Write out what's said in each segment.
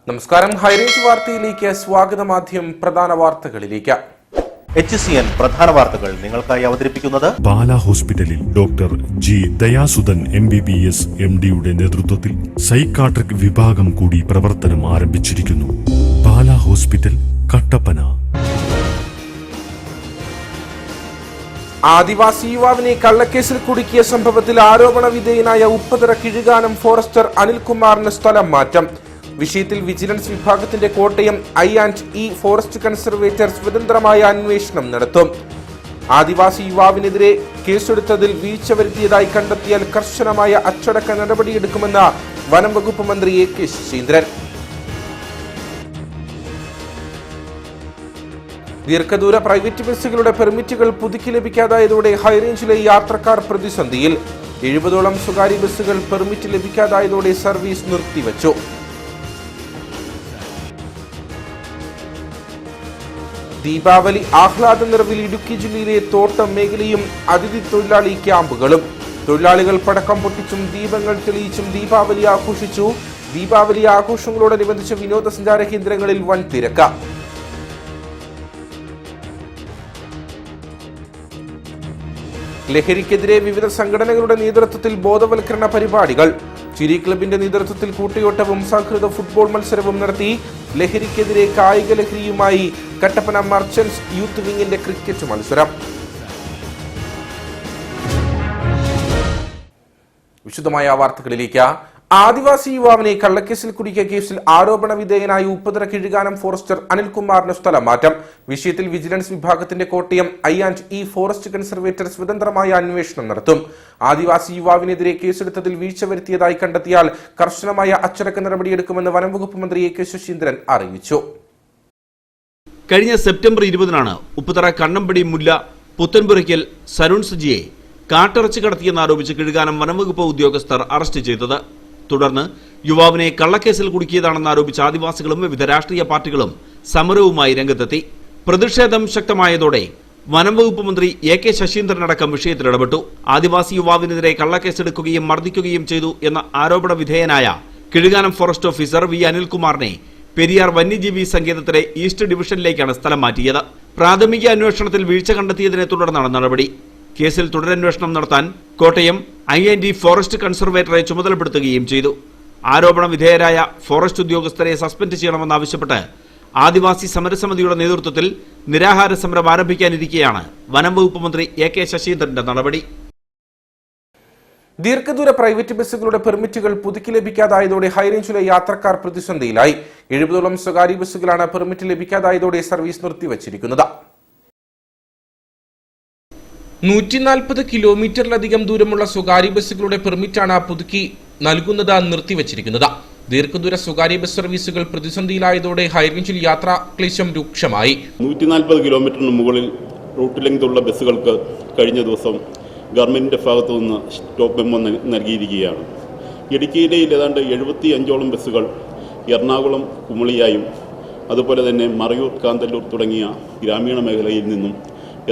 നമസ്കാരം. ഹൈറേഞ്ച് വാർത്തയിലേക്ക് സ്വാഗതം. ആദ്യം പ്രധാന വാർത്തകളിലേക്ക്. HCN പ്രധാന വാർത്തകൾ നിങ്ങൾക്കായി അവതരിപ്പിക്കുന്നത് പാല ഹോസ്പിറ്റലിൽ ഡോക്ടർ ജി ദയാസുധൻ MBBS MD-യുടെ നേതൃത്വത്തിൽ സൈക്കാട്രിക് വിഭാഗം കൂടി പ്രവർത്തനം ആരംഭിച്ചിരിക്കുന്നു. പാല ഹോസ്പിറ്റൽ, കട്ടപ്പന. ആദിവാസി യുവാവിനെ കള്ളക്കേസിൽ കുടുക്കിയ സംഭവത്തിൽ ആരോപണ വിധേയനായ ഉപ്പതറ കിഴുകാനം ഫോറസ്റ്റർ അനിൽകുമാറിന് സ്ഥലം മാറ്റം. വിഷയത്തിൽ വിജിലൻസ് വിഭാഗത്തിന്റെ കോട്ടയം I&E ഫോറസ്റ്റ് കൺസർവേറ്റർ സ്വതന്ത്രമായ അന്വേഷണം നടത്തും. ആദിവാസി യുവാവിനെതിരെ കേസെടുത്തതിൽ വീഴ്ച വരുത്തിയതായി കണ്ടെത്തിയാൽ കർശനമായ അച്ചടക്ക നടപടിയെടുക്കുമെന്ന് വനം വകുപ്പ് മന്ത്രി AK ശശീന്ദ്രൻ. ദീർഘദൂര പ്രൈവറ്റ് ബസ്സുകളുടെ പെർമിറ്റുകൾ പുതുക്കി ലഭിക്കാതായതോടെ ഹൈറേഞ്ചിലെ യാത്രക്കാർ പ്രതിസന്ധിയിൽ. 70ഓളം സ്വകാര്യ ബസ്സുകൾ പെർമിറ്റ് ലഭിക്കാതായതോടെ സർവീസ് നിർത്തിവച്ചു. ദീപാവലി ആഹ്ലാദ നിറവിൽ ഇടുക്കി ജില്ലയിലെ തോട്ടം മേഖലയും അതിഥി തൊഴിലാളി ക്യാമ്പുകളും. തൊഴിലാളികൾ പടക്കം പൊട്ടിച്ചും ദീപങ്ങൾ തെളിയിച്ചും ദീപാവലി ആഘോഷിച്ചു. ദീപാവലി ആഘോഷങ്ങളോടനുബന്ധിച്ച വിനോദസഞ്ചാര കേന്ദ്രങ്ങളിൽ വൻ തിരക്ക്. ലഹരിക്കെതിരെ വിവിധ സംഘടനകളുടെ നേതൃത്വത്തിൽ ബോധവൽക്കരണ പരിപാടികൾ. ചിരി ക്ലബിന്റെ നേതൃത്വത്തിൽ കൂട്ടയോട്ടവും സൗഹൃദ ഫുട്ബോൾ മത്സരവും നടത്തി. ലഹരിക്കെതിരെ കായിക ലഹരിയുമായി കട്ടപ്പന മർച്ചന്റ്സ് യൂത്ത് വിങ്ങിന്റെ ക്രിക്കറ്റ് മത്സരം. വിശദമായ വാർത്തകളിലേക്ക്. ആദിവാസി യുവാവിനെ കള്ളക്കേസിൽ കുടുക്കിയ കേസിൽ ആരോപണ വിധേയനായ ഉപ്പതറ കിഴുകാനം ഫോറസ്റ്റർ അനിൽകുമാറിന് സ്ഥലം മാറ്റം. വിഷയത്തിൽ വിജിലൻസ് വിഭാഗത്തിന്റെ കോട്ടയം I&E ഫോറസ്റ്റ് കൺസർവേറ്റർ സ്വതന്ത്രമായ അന്വേഷണം നടത്തും. ആദിവാസി യുവാവിനെതിരെ കേസെടുത്തതിൽ വീഴ്ച വരുത്തിയതായി കണ്ടെത്തിയാൽ കർശനമായ അച്ചടക്ക നടപടിയെടുക്കുമെന്ന് വനം വകുപ്പ് മന്ത്രി AK ശശീന്ദ്രൻ അറിയിച്ചു. കഴിഞ്ഞ സെപ്റ്റംബർ 20-നാണ് ഉപ്പുതറ കണ്ണമ്പടി മുല്ല പുത്തൻപുരയ്ക്കൽ സരുൺ സജിയെ കാട്ടിറച്ചി കടത്തിയെന്നാരോപിച്ച് കിഴുകാനം വനംവകുപ്പ് ഉദ്യോഗസ്ഥർ അറസ്റ്റ് ചെയ്തത്. തുടർന്ന് യുവാവിനെ കള്ളക്കേസിൽ കുടുക്കിയതാണെന്നാരോപിച്ച് ആദിവാസികളും വിവിധ രാഷ്ട്രീയ പാർട്ടികളും സമരവുമായി രംഗത്തെത്തി. പ്രതിഷേധം ശക്തമായതോടെ വനംവകുപ്പ് മന്ത്രി AK ശശീന്ദ്രൻ അടക്കം വിഷയത്തിൽ ഇടപെട്ടു. ആദിവാസി യുവാവിനെതിരെ കള്ളക്കേസെടുക്കുകയും മർദ്ദിക്കുകയും ചെയ്തു എന്ന ആരോപണ വിധേയനായ കിഴുകാനം ഫോറസ്റ്റ് ഓഫീസർ V അനിൽകുമാറിനെ പെരിയാർ വന്യജീവി സങ്കേതത്തിലെ ഈസ്റ്റ് ഡിവിഷനിലേക്കാണ് സ്ഥലം മാറ്റിയത്. പ്രാഥമിക അന്വേഷണത്തിൽ വീഴ്ച കണ്ടെത്തിയതിനെ തുടർന്നാണ് നടപടി. കേസിൽ തുടരന്വേഷണം നടത്താൻ കോട്ടയം I&E ഫോറസ്റ്റ് കൺസർവേറ്ററെ ചുമതലപ്പെടുത്തുകയും ചെയ്തു. ആരോപണ വിധേയരായ ഫോറസ്റ്റ് ഉദ്യോഗസ്ഥരെ സസ്പെൻഡ് ചെയ്യണമെന്നാവശ്യപ്പെട്ട് ആദിവാസി സമരസമിതിയുടെ നേതൃത്വത്തിൽ നിരാഹാര സമരം ആരംഭിക്കാനിരിക്കെയാണ് വനം വകുപ്പ് മന്ത്രി AK ശശീന്ദ്രന്റെ നടപടി. ദീർഘദൂര പ്രൈവറ്റ് ബസ്സുകളുടെ പെർമിറ്റുകൾ പുതുക്കി ലഭിക്കാതായതോടെ ഹൈറേഞ്ചിലെ യാത്രക്കാർ പ്രതിസന്ധിയിലായി. 70ഓളം സ്വകാര്യ ബസ്സുകളാണ് പെർമിറ്റ് ലഭിക്കാതായതോടെ സർവീസ് നിർത്തിവച്ചിരിക്കുന്നത്. 140 കിലോമീറ്ററിലധികം ദൂരമുള്ള സ്വകാര്യ ബസ്സുകളുടെ പെർമിറ്റാണ് പുതുക്കി നൽകുന്നത് നിർത്തിവച്ചിരിക്കുന്നത്. ദീർഘദൂര സ്വകാര്യ ബസ് സർവീസുകൾ പ്രതിസന്ധിയിലായതോടെ ഹൈറേഞ്ചിൽ യാത്രാ ക്ലേശം രൂക്ഷമായി. 140 കിലോമീറ്ററിന് മുകളിൽ റൂട്ട് ലെങ്തുള്ള ബസ്സുകൾക്ക് കഴിഞ്ഞ ദിവസം ഗവൺമെന്റിന്റെ ഭാഗത്തു നിന്ന് സ്റ്റോപ്പ് മെമ്മോ നൽകിയിരിക്കുകയാണ്. ഇടുക്കിയിലെ ഏതാണ്ട് 75ഓളം ബസ്സുകൾ എറണാകുളം കുമളിയായും അതുപോലെ തന്നെ മറയൂർ കാന്തല്ലൂർ തുടങ്ങിയ ഗ്രാമീണ മേഖലയിൽ നിന്നും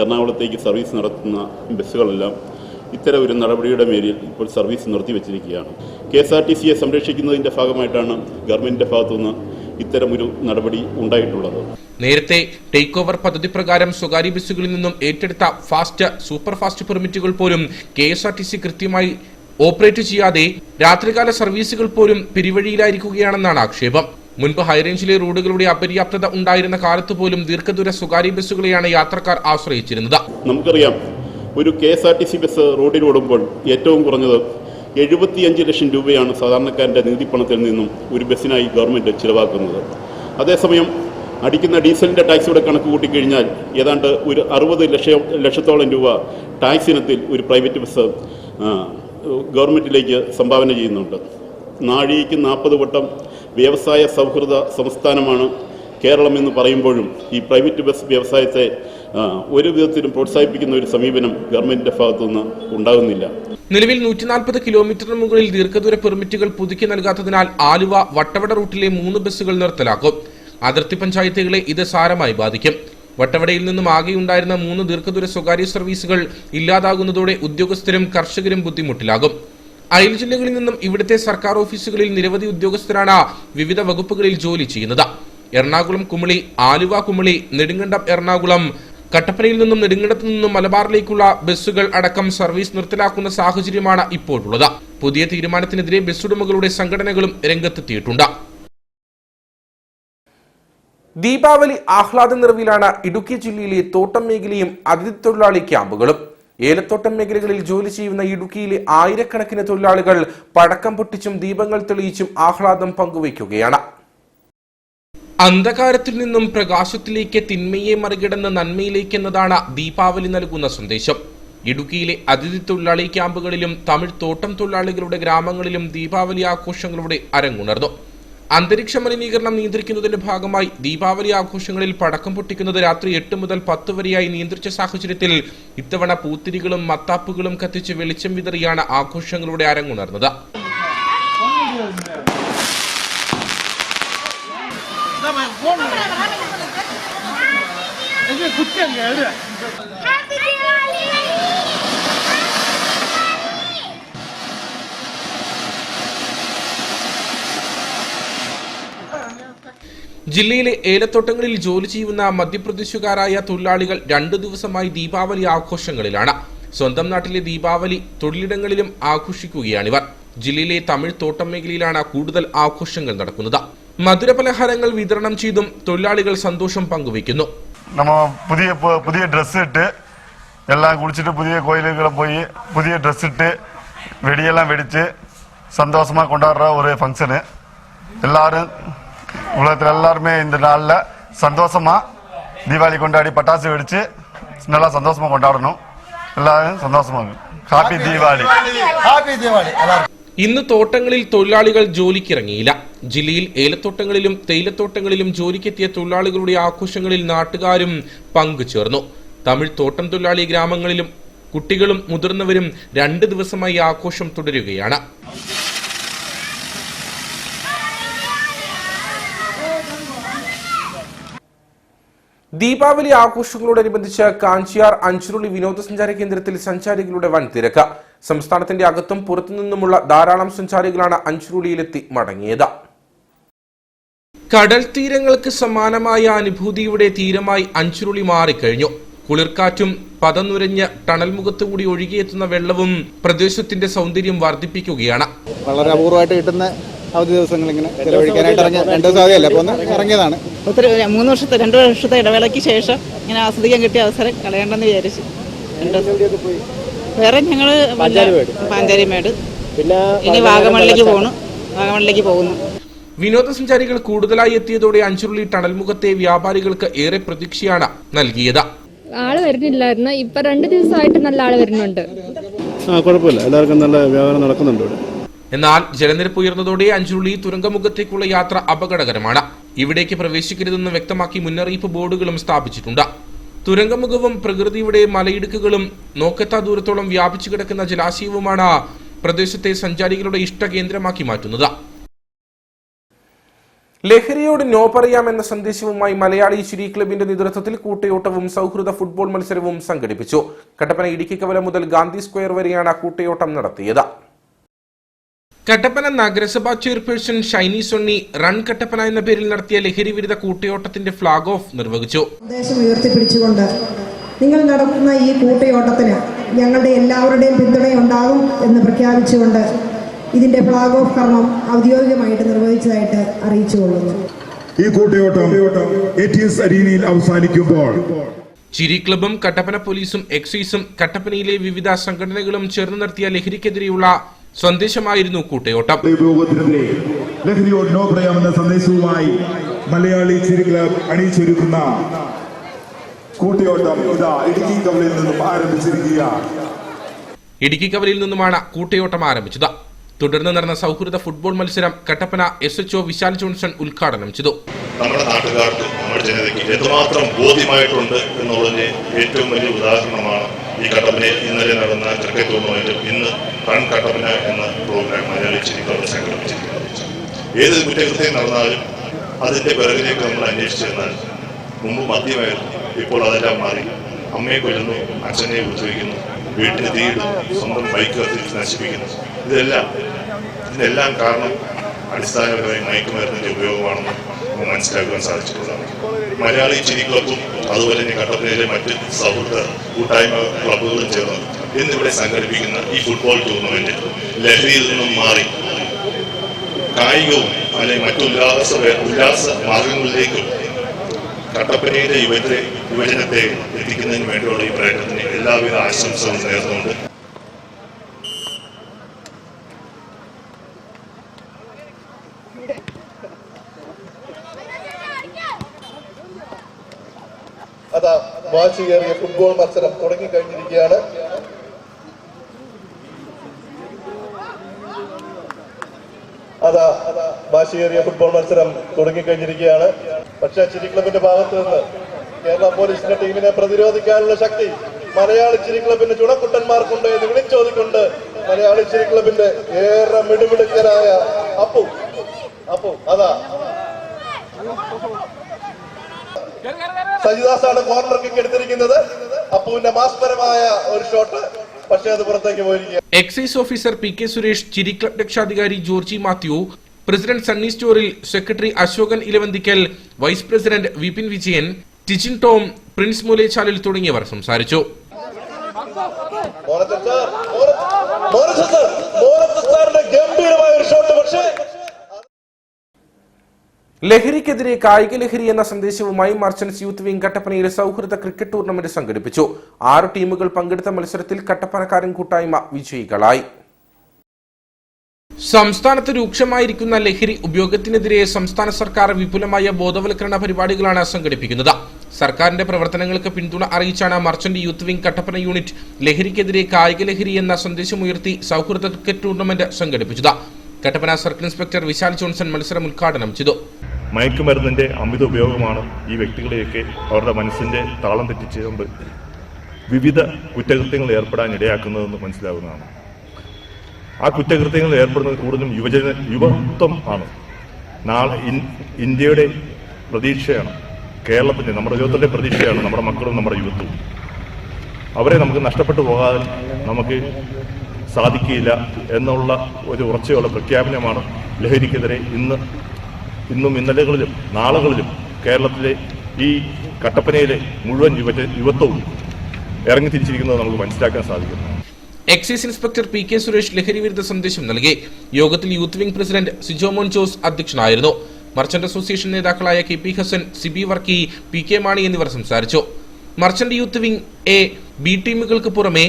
എറണാകുളത്തേക്ക് സർവീസ് നടത്തുന്ന ബസ്സുകളെല്ലാം ഇത്തരം ഒരു നടപടിയുടെ മേലിൽ ഇപ്പോൾ സർവീസ് നിർത്തിവെച്ചിരിക്കുകയാണ്. KSRTCയെ സംരക്ഷിക്കുന്നതിൻ്റെ ഭാഗമായിട്ടാണ് ഗവൺമെന്റിന്റെ ഭാഗത്തുനിന്ന് ഇത്തരമൊരു നടപടി ഉണ്ടായിട്ടുള്ളത്. നേരത്തെ ടേക്ക് ഓവർ പദ്ധതി പ്രകാരം സ്വകാര്യ ബസ്സുകളിൽ നിന്നും ഏറ്റെടുത്ത ഫാസ്റ്റ്, സൂപ്പർ ഫാസ്റ്റ് പെർമിറ്റുകൾ പോലും KSRTC കൃത്യമായി ഓപ്പറേറ്റ് ചെയ്യാതെ രാത്രികാല സർവീസുകൾ പോലും പിരിവഴിയിലായിരിക്കുകയാണെന്നാണ് ആക്ഷേപം. മുൻപ് ഹൈറേഞ്ചിലെ റോഡുകളുടെ അപര്യാപ്തത ഉണ്ടായിരുന്ന കാലത്ത് പോലും ദീർഘദൂര സ്വകാര്യ ബസ്സുകളെയാണ് യാത്രക്കാർ ആശ്രയിച്ചിരുന്നത്. നമുക്കറിയാം, ഒരു KSRTC ബസ് റോഡിലോടുമ്പോൾ ഏറ്റവും കുറഞ്ഞത് 75 ലക്ഷം രൂപയാണ് സാധാരണക്കാരൻ്റെ നികുതിപ്പണത്തിൽ നിന്നും ഒരു ബസ്സിനായി ഗവൺമെൻറ് ചിലവാക്കുന്നത്. അതേസമയം അടിക്കുന്ന ഡീസലിൻ്റെ ടാക്സിയുടെ കണക്ക് കൂട്ടിക്കഴിഞ്ഞാൽ ഏതാണ്ട് ഒരു 60 ലക്ഷത്തോളം രൂപ ടാക്സ് ഇനത്തിൽ ഒരു പ്രൈവറ്റ് ബസ് ഗവൺമെൻറ്റിലേക്ക് സംഭാവന ചെയ്യുന്നുണ്ട്. നാഴികയ്ക്ക് 40 വട്ടം വ്യവസായ സൗഹൃദ സംസ്ഥാനമാണ് കേരളം എന്ന് പറയുമ്പോഴും ഈ പ്രൈവറ്റ് ബസ് വ്യവസായത്തെ ഒരു വിധത്തിലും പ്രോത്സാഹിപ്പിക്കുന്ന ഒരു സമീപനം ഗവൺമെന്റിന്റെ ഭാഗത്തുനിന്ന് ഉണ്ടാകുന്നില്ല. നിലവിൽ 140 കിലോമീറ്ററിന് മുകളിൽ ദീർഘദൂര പെർമിറ്റുകൾ പുതുക്കി നൽകാത്തതിനാൽ ആലുവ, വട്ടവട റൂട്ടിലെ 3 ബസ്സുകൾ നിർത്തലാക്കും. അതിർത്തി പഞ്ചായത്തുകളെ ഇത് സാരമായി ബാധിക്കും. വട്ടവടയിൽ നിന്നും ആകെയുണ്ടായിരുന്ന 3 ദീർഘദൂര സ്വകാര്യ സർവീസുകൾ ഇല്ലാതാകുന്നതോടെ ഉദ്യോഗസ്ഥരും കർഷകരും ബുദ്ധിമുട്ടിലാകും. അയൽ ജില്ലകളിൽ നിന്നും ഇവിടുത്തെ സർക്കാർ ഓഫീസുകളിൽ നിരവധി ഉദ്യോഗസ്ഥരാണ് വിവിധ വകുപ്പുകളിൽ ജോലി ചെയ്യുന്നത്. എറണാകുളം കുമളി, ആലുവ കുമളി, നെടുങ്കണ്ടം എറണാകുളം, കട്ടപ്പനയിൽ നിന്നും നെടുങ്കണ്ടത്തു നിന്നും മലബാറിലേക്കുള്ള ബസ്സുകൾ അടക്കം സർവീസ് നിർത്തലാക്കുന്ന സാഹചര്യമാണ് ഇപ്പോഴുള്ളത്. പുതിയ തീരുമാനത്തിനെതിരെ ബസ്സുടമകളുടെ സംഘടനകളും രംഗത്തെത്തിയിട്ടുണ്ട്. ദീപാവലി ആഹ്ലാദ നിറവിലാണ് ഇടുക്കി ജില്ലയിലെ തോട്ടം മേഖലയും അതിഥി തൊഴിലാളി ക്യാമ്പുകളും. ഏലത്തോട്ടം മേഖലകളിൽ ജോലി ചെയ്യുന്ന ഇടുക്കിയിലെ ആയിരക്കണക്കിന് തൊഴിലാളികൾ പടക്കം പൊട്ടിച്ചും ദീപങ്ങൾ തെളിയിച്ചും ആഹ്ലാദം പങ്കുവയ്ക്കുകയാണ്. അന്ധകാരത്തിൽ നിന്നും പ്രകാശത്തിലേക്ക്, തിന്മയെ മറികടന്ന് നന്മയിലേക്ക് എന്നതാണ് ദീപാവലി നൽകുന്ന സന്ദേശം. ഇടുക്കിയിലെ അതിഥി തൊഴിലാളി ക്യാമ്പുകളിലും തമിഴ് തോട്ടം തൊഴിലാളികളുടെ ഗ്രാമങ്ങളിലും ദീപാവലി ആഘോഷങ്ങളുടെ അരങ്ങുണർന്നു. അന്തരീക്ഷ മലിനീകരണം നിയന്ത്രിക്കുന്നതിന്റെ ഭാഗമായി ദീപാവലി ആഘോഷങ്ങളിൽ പടക്കം പൊട്ടിക്കുന്നത് രാത്രി 8 മുതൽ 10 വരെയായി നിയന്ത്രിച്ച സാഹചര്യത്തിൽ ഇത്തവണ പൂത്തിരികളും മത്താപ്പുകളും കത്തിച്ച് വെളിച്ചം വിതറിയാണ് ആഘോഷങ്ങളുടെ അരങ്ങുണർന്നത്. ജില്ലയിലെ ഏലത്തോട്ടങ്ങളിൽ ജോലി ചെയ്യുന്ന മധ്യപ്രദേശുകാരായ തൊഴിലാളികൾ 2 ദിവസമായി ദീപാവലി ആഘോഷങ്ങളിലാണ്. സ്വന്തം നാട്ടിലെ ദീപാവലി തൊഴിലിടങ്ങളിലും ആഘോഷിക്കുകയാണിവർ. ജില്ലയിലെ തമിഴ് തോട്ടം മേഖലയിലാണ് കൂടുതൽ ആഘോഷങ്ങൾ നടക്കുന്നത്. മധുരപലഹാരങ്ങൾ വിതരണം ചെയ്തും തൊഴിലാളികൾ സന്തോഷം പങ്കുവയ്ക്കുന്നു. പുതിയ ഡ്രസ്സ് ഇട്ട് എല്ലാം കുളിച്ചിട്ട് പുതിയ കോയിലുകളിൽ പോയി പുതിയ ഡ്രസ്സ് ഇട്ട് വെടിയെല്ലാം വെടിച്ച് സന്തോഷமாக கொண்டாடுற ஒரு ஃபங்க்ஷனு. எல்லாரும் உலகத்தில் எல்லாருமே இந்த நாளில் சந்தோஷமா தீபாவளி கொண்டாடி பட்டாசு வெடிச்சு நல்லா சந்தோஷமா கொண்டாடணும். എല്ലാവരും സന്തോഷമാകും. ഹാപ്പി ദീപാവലി. ഹാപ്പി ദീപാവലി. ഇന്ന് തോട്ടങ്ങളിൽ തൊഴിലാളികൾ ജോലിക്കിറങ്ങിയില്ല. ജില്ലയിൽ ഏലത്തോട്ടങ്ങളിലും തേയിലത്തോട്ടങ്ങളിലും ജോലിക്കെത്തിയ തൊഴിലാളികളുടെ ആഘോഷങ്ങളിൽ നാട്ടുകാരും പങ്കുചേർന്നു. തമിഴ് തോട്ടം തൊഴിലാളി ഗ്രാമങ്ങളിലും കുട്ടികളും മുതിർന്നവരും 2 ദിവസമായി ആഘോഷം തുടരുകയാണ്. ദീപാവലി ആഘോഷങ്ങളോടനുബന്ധിച്ച് കാഞ്ചിയാർ അഞ്ചുരുളി വിനോദസഞ്ചാര കേന്ദ്രത്തിൽ സഞ്ചാരികളുടെ വൻ തിരക്ക്. സംസ്ഥാനത്തിന്റെ അകത്തും പുറത്തുനിന്നുമുള്ള ധാരാളം സഞ്ചാരികളാണ് അഞ്ചുരുളിയിലെത്തി മടങ്ങിയത്. കടൽ തീരങ്ങൾക്ക് സമാനമായ അനുഭൂതിയുടെ തീരമായി അഞ്ചുരുളി മാറിക്കഴിഞ്ഞു. കുളിർക്കാറ്റും പതനുരഞ്ഞ് ടണൽ മുഖത്തുകൂടി ഒഴുകിയെത്തുന്ന വെള്ളവും പ്രദേശത്തിന്റെ സൗന്ദര്യം വർദ്ധിപ്പിക്കുകയാണ്. വളരെ അപൂർവമായിട്ട് കിട്ടുന്ന അവധി ദിവസങ്ങൾ ഇങ്ങനെ ചെലവഴിക്കാനായിട്ട് ഇറങ്ങിയ 2 ദിവസം അവധിയല്ല, അപ്പോൾ ഒന്ന് ഇറങ്ങിയതാണ്. 2 വർഷത്തെ ഇടവേളയ്ക്ക് ശേഷം ഇങ്ങനെ ആസ്വദിക്കാൻ കിട്ടിയ അവസരം കളയണ്ടെന്ന് വിചാരിച്ചു. വേറെ ഞങ്ങൾ പാഞ്ചാരിമേട്, പിന്നെ ഇനി വാഗമണിലേക്ക് പോകുന്നു. വിനോദസഞ്ചാരികൾ കൂടുതലായി എത്തിയതോടെ അഞ്ചുരുളി ടണൽമുഖത്തെ വ്യാപാരികൾക്ക് ഏറെ പ്രതീക്ഷയാണ് നൽകിയത്. ആള് വരുന്നില്ലായിരുന്നു, ഇപ്പൊ 2 ദിവസമായിട്ട് നല്ല ആള് വരുന്നുണ്ട്. കുഴപ്പമില്ല, എല്ലാവർക്കും നല്ല വ്യാപാരം നടക്കുന്നുണ്ട് ഇവിടെ. എന്നാൽ ജലനിരപ്പ് ഉയർന്നതോടെ അഞ്ചുരുളി തുരങ്കമുഖത്തേക്കുള്ള യാത്ര അപകടകരമാണ്. ഇവിടേക്ക് പ്രവേശിക്കരുതെന്ന് വ്യക്തമാക്കി മുന്നറിയിപ്പ് ബോർഡുകളും സ്ഥാപിച്ചിട്ടുണ്ട്. തുരങ്കമുഖവും പ്രകൃതിയുടെ മലയിടുക്കുകളും നോക്കെത്താ ദൂരത്തോളം വ്യാപിച്ചു കിടക്കുന്ന ജലാശയവുമാണ് പ്രദേശത്തെ സഞ്ചാരികളുടെ ഇഷ്ടകേന്ദ്രമാക്കി മാറ്റുന്നത്. ലഹരിയോട് നോ പറയാമെന്ന സന്ദേശവുമായി മലയാളി ചിരി ക്ലബിന്റെ നേതൃത്വത്തിൽ കൂട്ടയോട്ടവും സൗഹൃദ ഫുട്ബോൾ മത്സരവും സംഘടിപ്പിച്ചു. കട്ടപ്പന ഇടുക്കി കവല മുതൽ ഗാന്ധി സ്ക്വയർ വരെയാണ് കൂട്ടയോട്ടം നടത്തിയത്. കട്ടപ്പന നഗരസഭാ ചെയർപേഴ്സൺ ഷൈനി സൊണ്ണി റൺ കട്ടപ്പന എന്ന പേരിൽ നടത്തിയ ലഹരി വിരുദ്ധ കൂട്ടയോട്ടത്തിന്റെ ഫ്ളാഗ് ഓഫ് നിർവഹിച്ചു. സന്ദേശം ഉയർത്തിപ്പിടിച്ചുകൊണ്ട് നിങ്ങൾ നടത്തുന്ന ഈ കൂട്ടയോട്ടത്തിന് ഞങ്ങളുടെ എല്ലാവരുടെയും പിന്തുണയുണ്ടാകും എന്ന് പ്രഖ്യാപിച്ചുകൊണ്ട് ഇതിന്റെ ഫ്ളാഗ് ഓഫ് കർമ്മം ഔദ്യോഗികമായിട്ട് നിർവഹിച്ചതായിട്ട് അറിയിച്ചുകൊള്ളുന്നു. ഈ കൂട്ടയോട്ടം ATS അരീനയിൽ അവസാനിക്കുമ്പോൾ ചിരി ക്ലബും കട്ടപ്പന പോലീസും എക്സൈസും കട്ടപ്പനയിലെ വിവിധ സംഘടനകളും ചേർന്ന് നടത്തിയ ലഹരിക്കെതിരെയുള്ള സന്ദേശമായിരുന്നു കൂട്ടയോട്ടം. ലഹരിയോട് നോ പറയാമെന്ന സന്ദേശവുമായി മലയാളി ചിരി ക്ലബ് അണിയിച്ചൊരുക്കുന്ന കൂട്ടയോട്ടം ഇതാ ഇടുക്കി കവലയിൽ നിന്നും ആരംഭിച്ചിരിക്കുകയാണ്. ഇടുക്കി കവലയിൽ നിന്നുമാണ് കൂട്ടയോട്ടം ആരംഭിച്ചത്. തുടർന്ന് നടന്ന സൗഹൃദ ഫുട്ബോൾ മത്സരം കട്ടപ്പന SHO വിശാൽ ജോൺസൺ ഉദ്ഘാടനം ചെയ്തു. നമ്മുടെ നാട്ടുകാർക്ക്, നമ്മുടെ ജനതയ്ക്ക് എന്തുമാത്രം ബോധ്യമായിട്ടുണ്ട് എന്നുള്ളതിന് ഏറ്റവും വലിയ ഉദാഹരണമാണ് ഈ കട്ടപ്പനയിൽ ഇന്നലെ നടന്ന ക്രിക്കറ്റ് ടൂർണമെന്റിൽ ഇന്ന് റൺ കട്ടപ്പന എന്ന പ്രോഗ്രാം മലയാളി ചിരി ക്ലബ് സംഘടിപ്പിച്ചിരിക്കുന്നത്. ഏത് കുറ്റകൃത്യം നടന്നാലും അതിന്റെ പിറകിലേക്ക് നമ്മൾ അന്വേഷിച്ചു ചെന്നാൽ മുമ്പ് മദ്യമായിരുന്നു, ഇപ്പോൾ അതെല്ലാം മാറി. അമ്മയെ കൊല്ലുന്നു, അച്ഛനെ ഉപദ്രവിക്കുന്നു, വീട്ടിന് തീയിടുന്നു, സ്വന്തം ബൈക്ക് കത്തിച്ച് നശിപ്പിക്കുന്നു. ഇതിനെല്ലാം കാരണം അടിസ്ഥാനപരമായി മയക്കുമരുന്നിന്റെ ഉപയോഗമാണെന്ന് മനസ്സിലാക്കുവാൻ സാധിച്ചിട്ടുള്ളതാണ്. മലയാളി ചിരി ക്ലബ്ബും അതുപോലെ തന്നെ കട്ടപ്പനയിലെ മറ്റ് സൗഹൃദ കൂട്ടായ്മ ക്ലബ്ബുകളും ചേർന്ന് ഇന്നിവിടെ സംഘടിപ്പിക്കുന്ന ഈ ഫുട്ബോൾ ടൂർണമെന്റ് ലഹരിയിൽ നിന്നും മാറി കായികവും അല്ലെങ്കിൽ മറ്റു ഉല്ലാസ മാർഗങ്ങളിലേക്കും കട്ടപ്പനയിലെ യുവജനത്തെ എത്തിക്കുന്നതിന് വേണ്ടിയുള്ള ഈ പ്രയത്നത്തിന് എല്ലാവിധ ആശംസകളും നേർന്നുകൊണ്ട് അതാ വാശിയേറിയ ഫുട്ബോൾ മത്സരം തുടങ്ങിക്കഴിഞ്ഞിരിക്കുകയാണ്. വാശിയേറിയ ഫുട്ബോൾ മത്സരം തുടങ്ങിക്കഴിഞ്ഞിരിക്കുകയാണ്. പക്ഷേ ചിരി ക്ലബിന്റെ ഭാഗത്ത് നിന്ന് കേരള പോലീസിന്റെ ടീമിനെ പ്രതിരോധിക്കാനുള്ള ശക്തി മലയാളി ചിരി ക്ലബിന്റെ ചുണക്കുട്ടന്മാർക്കുണ്ട് എന്ന് വിളിച്ചോദിക്കൊണ്ട് മലയാളി ചിരി ക്ലബിന്റെ ഏറെ മിടുമിടുക്കരായ അപ്പു സജിദാസാണ് കോർണർ കിക്ക് എടുത്തിരിക്കുന്നത്. അപ്പുവിന്റെ മാസ്പരമായ ഒരു ഷോട്ട്, പക്ഷേ അത് പുറത്തേക്ക് പോയിരിക്കുക. Excise officer P K Suresh, ചിരി ക്ലബ് രക്ഷാധികാരി ജോർജി മാത്യു, പ്രസിഡന്റ് സണ്ണി സ്റ്റോറിൽ, secretary Ashokan Elavanthikkal, vice president Vipin Vijayan, Tijin Tom, Prince Moolechalil തുടങ്ങിയവർ സംസാരിച്ചു. ഗംഭീരമായ ഒരു ഷോട്ട്, പക്ഷേ ലഹരിക്കെതിരെ കായിക ലഹരി എന്ന സന്ദേശവുമായി മർച്ചന്റ്സ് യൂത്ത് വിംഗ് കട്ടപ്പനയിൽ സൗഹൃദ ക്രിക്കറ്റ് ടൂർണമെന്റ് സംഘടിപ്പിച്ചു. 6 ടീമുകൾ പങ്കെടുത്ത മത്സരത്തിൽ കട്ടപ്പനക്കാരൻ കൂട്ടായ്മ വിജയികളായി. സംസ്ഥാനത്ത് രൂക്ഷമായിരിക്കുന്ന ലഹരി ഉപയോഗത്തിനെതിരെ സംസ്ഥാന സർക്കാർ വിപുലമായ ബോധവൽക്കരണ പരിപാടികളാണ് സംഘടിപ്പിക്കുന്നത്. സർക്കാരിന്റെ പ്രവർത്തനങ്ങൾക്ക് പിന്തുണ അറിയിച്ചാണ് merchant youth wing Kattappana unit ലഹരിക്കെതിരെ കായിക ലഹരി എന്ന സന്ദേശമുയർത്തി സൗഹൃദ ക്രിക്കറ്റ് ടൂർണമെന്റ് സംഘടിപ്പിച്ചത്. Kattappana circle inspector Vishal Johnson മത്സരം ഉദ്ഘാടനം ചെയ്തു. മയക്കുമരുന്നിന്റെ അമിത ഉപയോഗമാണ് ഈ വ്യക്തികളെയൊക്കെ അവരുടെ മനസ്സിന്റെ താളം തെറ്റിച്ചുകൊണ്ട് വിവിധ കുറ്റകൃത്യങ്ങൾ ഏർപ്പെടാൻ ഇടയാക്കുന്നതെന്ന് മനസ്സിലാകുന്നതാണ്. ആ കുറ്റകൃത്യങ്ങളിൽ ഏർപ്പെടുന്നത് കൂടുതലും യുവത്വം ആണ്. നാളെ ഇന്ത്യയുടെ പ്രതീക്ഷയാണ്, കേരളത്തിന്റെ നമ്മുടെ യുവത്വത്തിന്റെ പ്രതീക്ഷയാണ് നമ്മുടെ മക്കളും നമ്മുടെ യുവത്വവും. അവരെ നമുക്ക് നഷ്ടപ്പെട്ടു പോകാൻ നമുക്ക് സാധിക്കില്ല എന്നുള്ള ഒരു ഉറച്ചയുള്ള പ്രഖ്യാപനമാണ് ലഹരിക്കെതിരെ ഇന്നും ഇന്നലകളിലും നാളുകളിലും കേരളത്തിലെ ഈ കട്ടപ്പനയിലെ മുഴുവൻ യുവത്വവും ഇറങ്ങിത്തിരിച്ചിരിക്കുന്നത് നമുക്ക് മനസ്സിലാക്കാൻ സാധിക്കുന്നു. Excise inspector P K Suresh ലഹരി വിരുദ്ധ സന്ദേശം നൽകി. യോഗത്തിൽ youth wing president Sijomon Jose അധ്യക്ഷനായിരുന്നു. മർച്ചന്റ് അസോസിയേഷൻ നേതാക്കളായ K P Hasan, Siby Varkey, P K Mani എന്നിവർ സംസാരിച്ചു. Merchant youth wing A, B ടീമുകൾക്ക് പുറമെ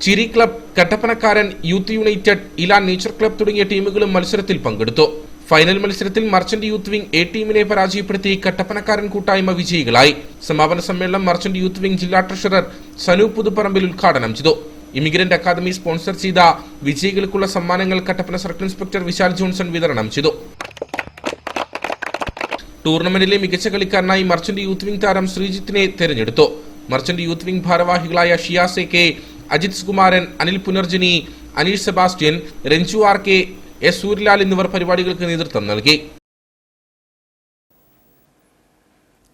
ചിരി ക്ലബ്, കട്ടപ്പനക്കാരൻ, യൂത്ത് യുണൈറ്റഡ്, ഇലാൻ നേച്ചർ ക്ലബ് തുടങ്ങിയ ടീമുകളും മത്സരത്തിൽ പങ്കെടുത്തു. ഫൈനൽ മത്സരത്തിൽ മർച്ചന്റ് യൂത്ത് വിംഗ് എ ടീമിനെ പരാജയപ്പെടുത്തി കട്ടപ്പനക്കാരൻ കൂട്ടായ്മ വിജയികളായി. സമാപന സമ്മേളനം മർച്ചന്റ് യൂത്ത് വിംഗ് ജില്ലാ ട്രഷറർ സനു പുതുപ്പറമ്പിൽ ഉദ്ഘാടനം ചെയ്തു. ഇമിഗ്രന്റ് അക്കാദമി സ്പോൺസർ ചെയ്ത വിജയികൾക്കുള്ള സമ്മാനങ്ങൾ Kattappana circle inspector Vishal Johnson വിതരണം ചെയ്തു. ടൂർണമെന്റിലെ മികച്ച കളിക്കാരനായി മർച്ചന്റ് യൂത്ത് വിംഗ് താരം ശ്രീജിത്തിനെ തെരഞ്ഞെടുത്തു. മർച്ചന്റ് യൂത്ത് വിംഗ് ഭാരവാഹികളായ Shiyas K, Ajith Kumaran, Anil Punarjani, Aneesh Sebastian, Ranju R K, S Suryalal എന്നിവർ പരിപാടികൾക്ക് നേതൃത്വം നൽകി.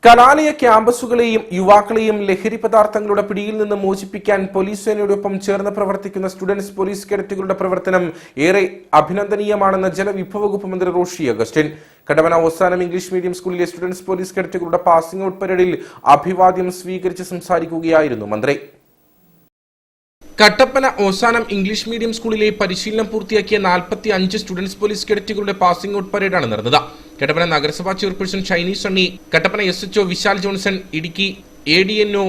കലാലയ ക്യാമ്പസുകളെയും യുവാക്കളെയും ലഹരി പദാർത്ഥങ്ങളുടെ പിടിയിൽ നിന്ന് മോചിപ്പിക്കാൻ പോലീസ് സേനയോടൊപ്പം ചേർന്ന് പ്രവർത്തിക്കുന്ന സ്റ്റുഡൻസ് പോലീസ് കേഡറ്റുകളുടെ പ്രവർത്തനം ഏറെ അഭിനന്ദനീയമാണെന്ന് ജലവിഭവ വകുപ്പ് മന്ത്രി Roshy Augustine. Kattappana Ozanam English medium സ്കൂളിലെ സ്റ്റുഡൻസ് പോലീസ് കേഡറ്റുകളുടെ പാസിംഗ് ഔട്ട് പരേഡിൽ അഭിവാദ്യം സ്വീകരിച്ച് സംസാരിക്കുകയായിരുന്നു മന്ത്രി. കട്ടപ്പന ഓസാനം ഇംഗ്ലീഷ് മീഡിയം സ്കൂളിലെ പരിശീലനം പൂർത്തിയാക്കിയ 45 സ്റ്റുഡൻസ് പോലീസ് കേഡറ്റുകളുടെ പാസിംഗ് ഔട്ട് പരേഡാണ് നടന്നത്. കട്ടപ്പന നഗരസഭാ chairperson Shiny Sunny, Kattappana SHO Vishal Johnson, Idukki ADNO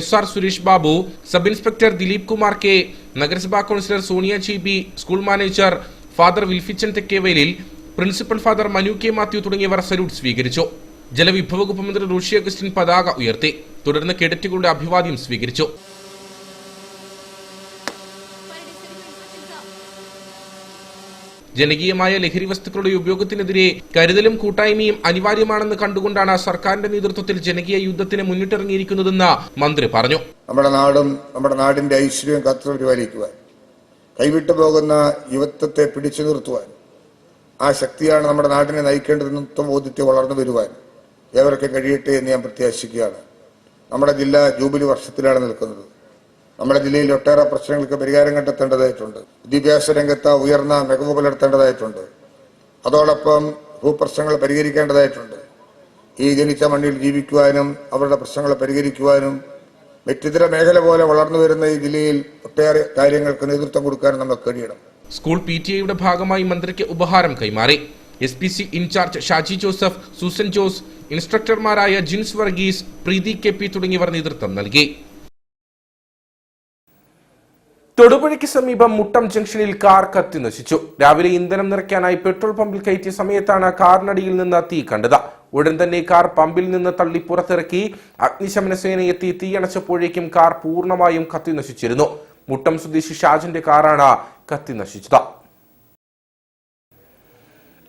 SR Suresh Babu, sub inspector Dileep Kumar K, നഗരസഭാ councillor Sonia JB, school manager father Wilfichan Thekkevayalil, principal father Manu K Mathew തുടങ്ങിയവർ സല്യൂട്ട് സ്വീകരിച്ചു. ജലവിഭവ വകുപ്പ് മന്ത്രി റോഷി അഗസ്റ്റിൻ പതാക ഉയർത്തി. തുടർന്ന് കേഡറ്റുകളുടെ അഭിവാദ്യം സ്വീകരിച്ചു. ജനകീയമായ ലഹരി വസ്തുക്കളുടെ ഉപയോഗത്തിനെതിരെ കരുതലും കൂട്ടായ്മയും അനിവാര്യമാണെന്ന് കണ്ടുകൊണ്ടാണ് സർക്കാരിന്റെ നേതൃത്വത്തിൽ ജനകീയ യുദ്ധത്തിന് മുന്നിട്ടിറങ്ങിയിരിക്കുന്നതെന്ന് മന്ത്രി പറഞ്ഞു. നമ്മുടെ നാടും നമ്മുടെ നാടിന്റെ ഐശ്വര്യവും കാത്തുപരിപാലിക്കുവാൻ, കൈവിട്ടു പോകുന്ന യുവത്വത്തെ പിടിച്ചു നിർത്തുവാൻ, ആ ശക്തിയാണ് നമ്മുടെ നാടിനെ നയിക്കേണ്ടതെന്ന് ബോധ്യത്തെ വളർന്നു വരുവാൻ ഏവർക്കും കഴിയട്ടെ എന്ന് ഞാൻ പ്രത്യാശിക്കുകയാണ്. നമ്മുടെ ജില്ല ജൂബിലി വർഷത്തിലാണ് നിൽക്കുന്നത്. നമ്മുടെ ജില്ലയിൽ ഒട്ടേറെ പ്രശ്നങ്ങൾക്ക് പരിഹാരം കണ്ടെത്തേണ്ടതായിട്ടുണ്ട്. വിദ്യാഭ്യാസ രംഗത്ത് ഉയർന്ന മികവ് പുലർത്തേണ്ടതായിട്ടുണ്ട്. അതോടൊപ്പം ഭൂപ്രശ്നങ്ങൾ പരിഹരിക്കേണ്ടതായിട്ടുണ്ട്. ഈ ജനിച്ച മണ്ണിൽ ജീവിക്കുവാനും അവരുടെ പ്രശ്നങ്ങൾ പരിഹരിക്കുവാനും വ്യക്തിതര മേഖല പോലെ വളർന്നു വരുന്ന ഈ ജില്ലയിൽ ഒട്ടേറെ കാര്യങ്ങൾക്ക് നേതൃത്വം കൊടുക്കാനും നമുക്ക് കഴിയണം. സ്കൂൾ PTA ഭാഗമായി മന്ത്രിക്ക് ഉപഹാരം കൈമാറി. SPC incharge Shaji Joseph, Susan Jose, ഇൻസ്ട്രക്ടർമാരായ ജിൻസ് വർഗീസ്, പ്രീതി KP തുടങ്ങിയവർ നേതൃത്വം നൽകി. തൊടുപുഴയ്ക്ക് സമീപം മുട്ടം ജംഗ്ഷനിൽ കാർ കത്തി നശിച്ചു. രാവിലെ ഇന്ധനം നിറയ്ക്കാനായി പെട്രോൾ പമ്പിൽ കയറ്റിയ സമയത്താണ് കാറിനടിയിൽ നിന്ന് തീ കണ്ടത്. ഉടൻ തന്നെ കാർ പമ്പിൽ നിന്ന് തള്ളി പുറത്തിറക്കി അഗ്നിശമന സേന എത്തി തീയണച്ചപ്പോഴേക്കും കാർ പൂർണ്ണമായും കത്തി നശിച്ചിരുന്നു. മുട്ടം സ്വദേശി ഷാജിന്റെ കാറാണ് കത്തി നശിച്ചത്.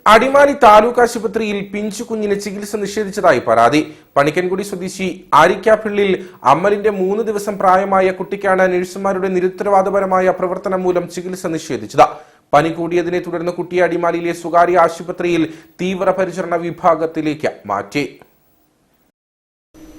അടിമാലി താലൂക്ക് ആശുപത്രിയിൽ പിഞ്ചു കുഞ്ഞിന് ചികിത്സ നിഷേധിച്ചതായി പരാതി. പണിക്കൻകുടി സ്വദേശി ആരിക്കാപ്പിള്ളിൽ അമ്മലിന്റെ 3 ദിവസം പ്രായമായ കുട്ടിക്കാണ് നഴ്സുമാരുടെ നിരുത്തരവാദപരമായ പ്രവർത്തനം മൂലം ചികിത്സ നിഷേധിച്ചത്. പനി കൂടിയതിനെ തുടർന്ന് കുട്ടിയെ അടിമാലിയിലെ സ്വകാര്യ ആശുപത്രിയിൽ തീവ്രപരിചരണ വിഭാഗത്തിലേക്ക് മാറ്റി.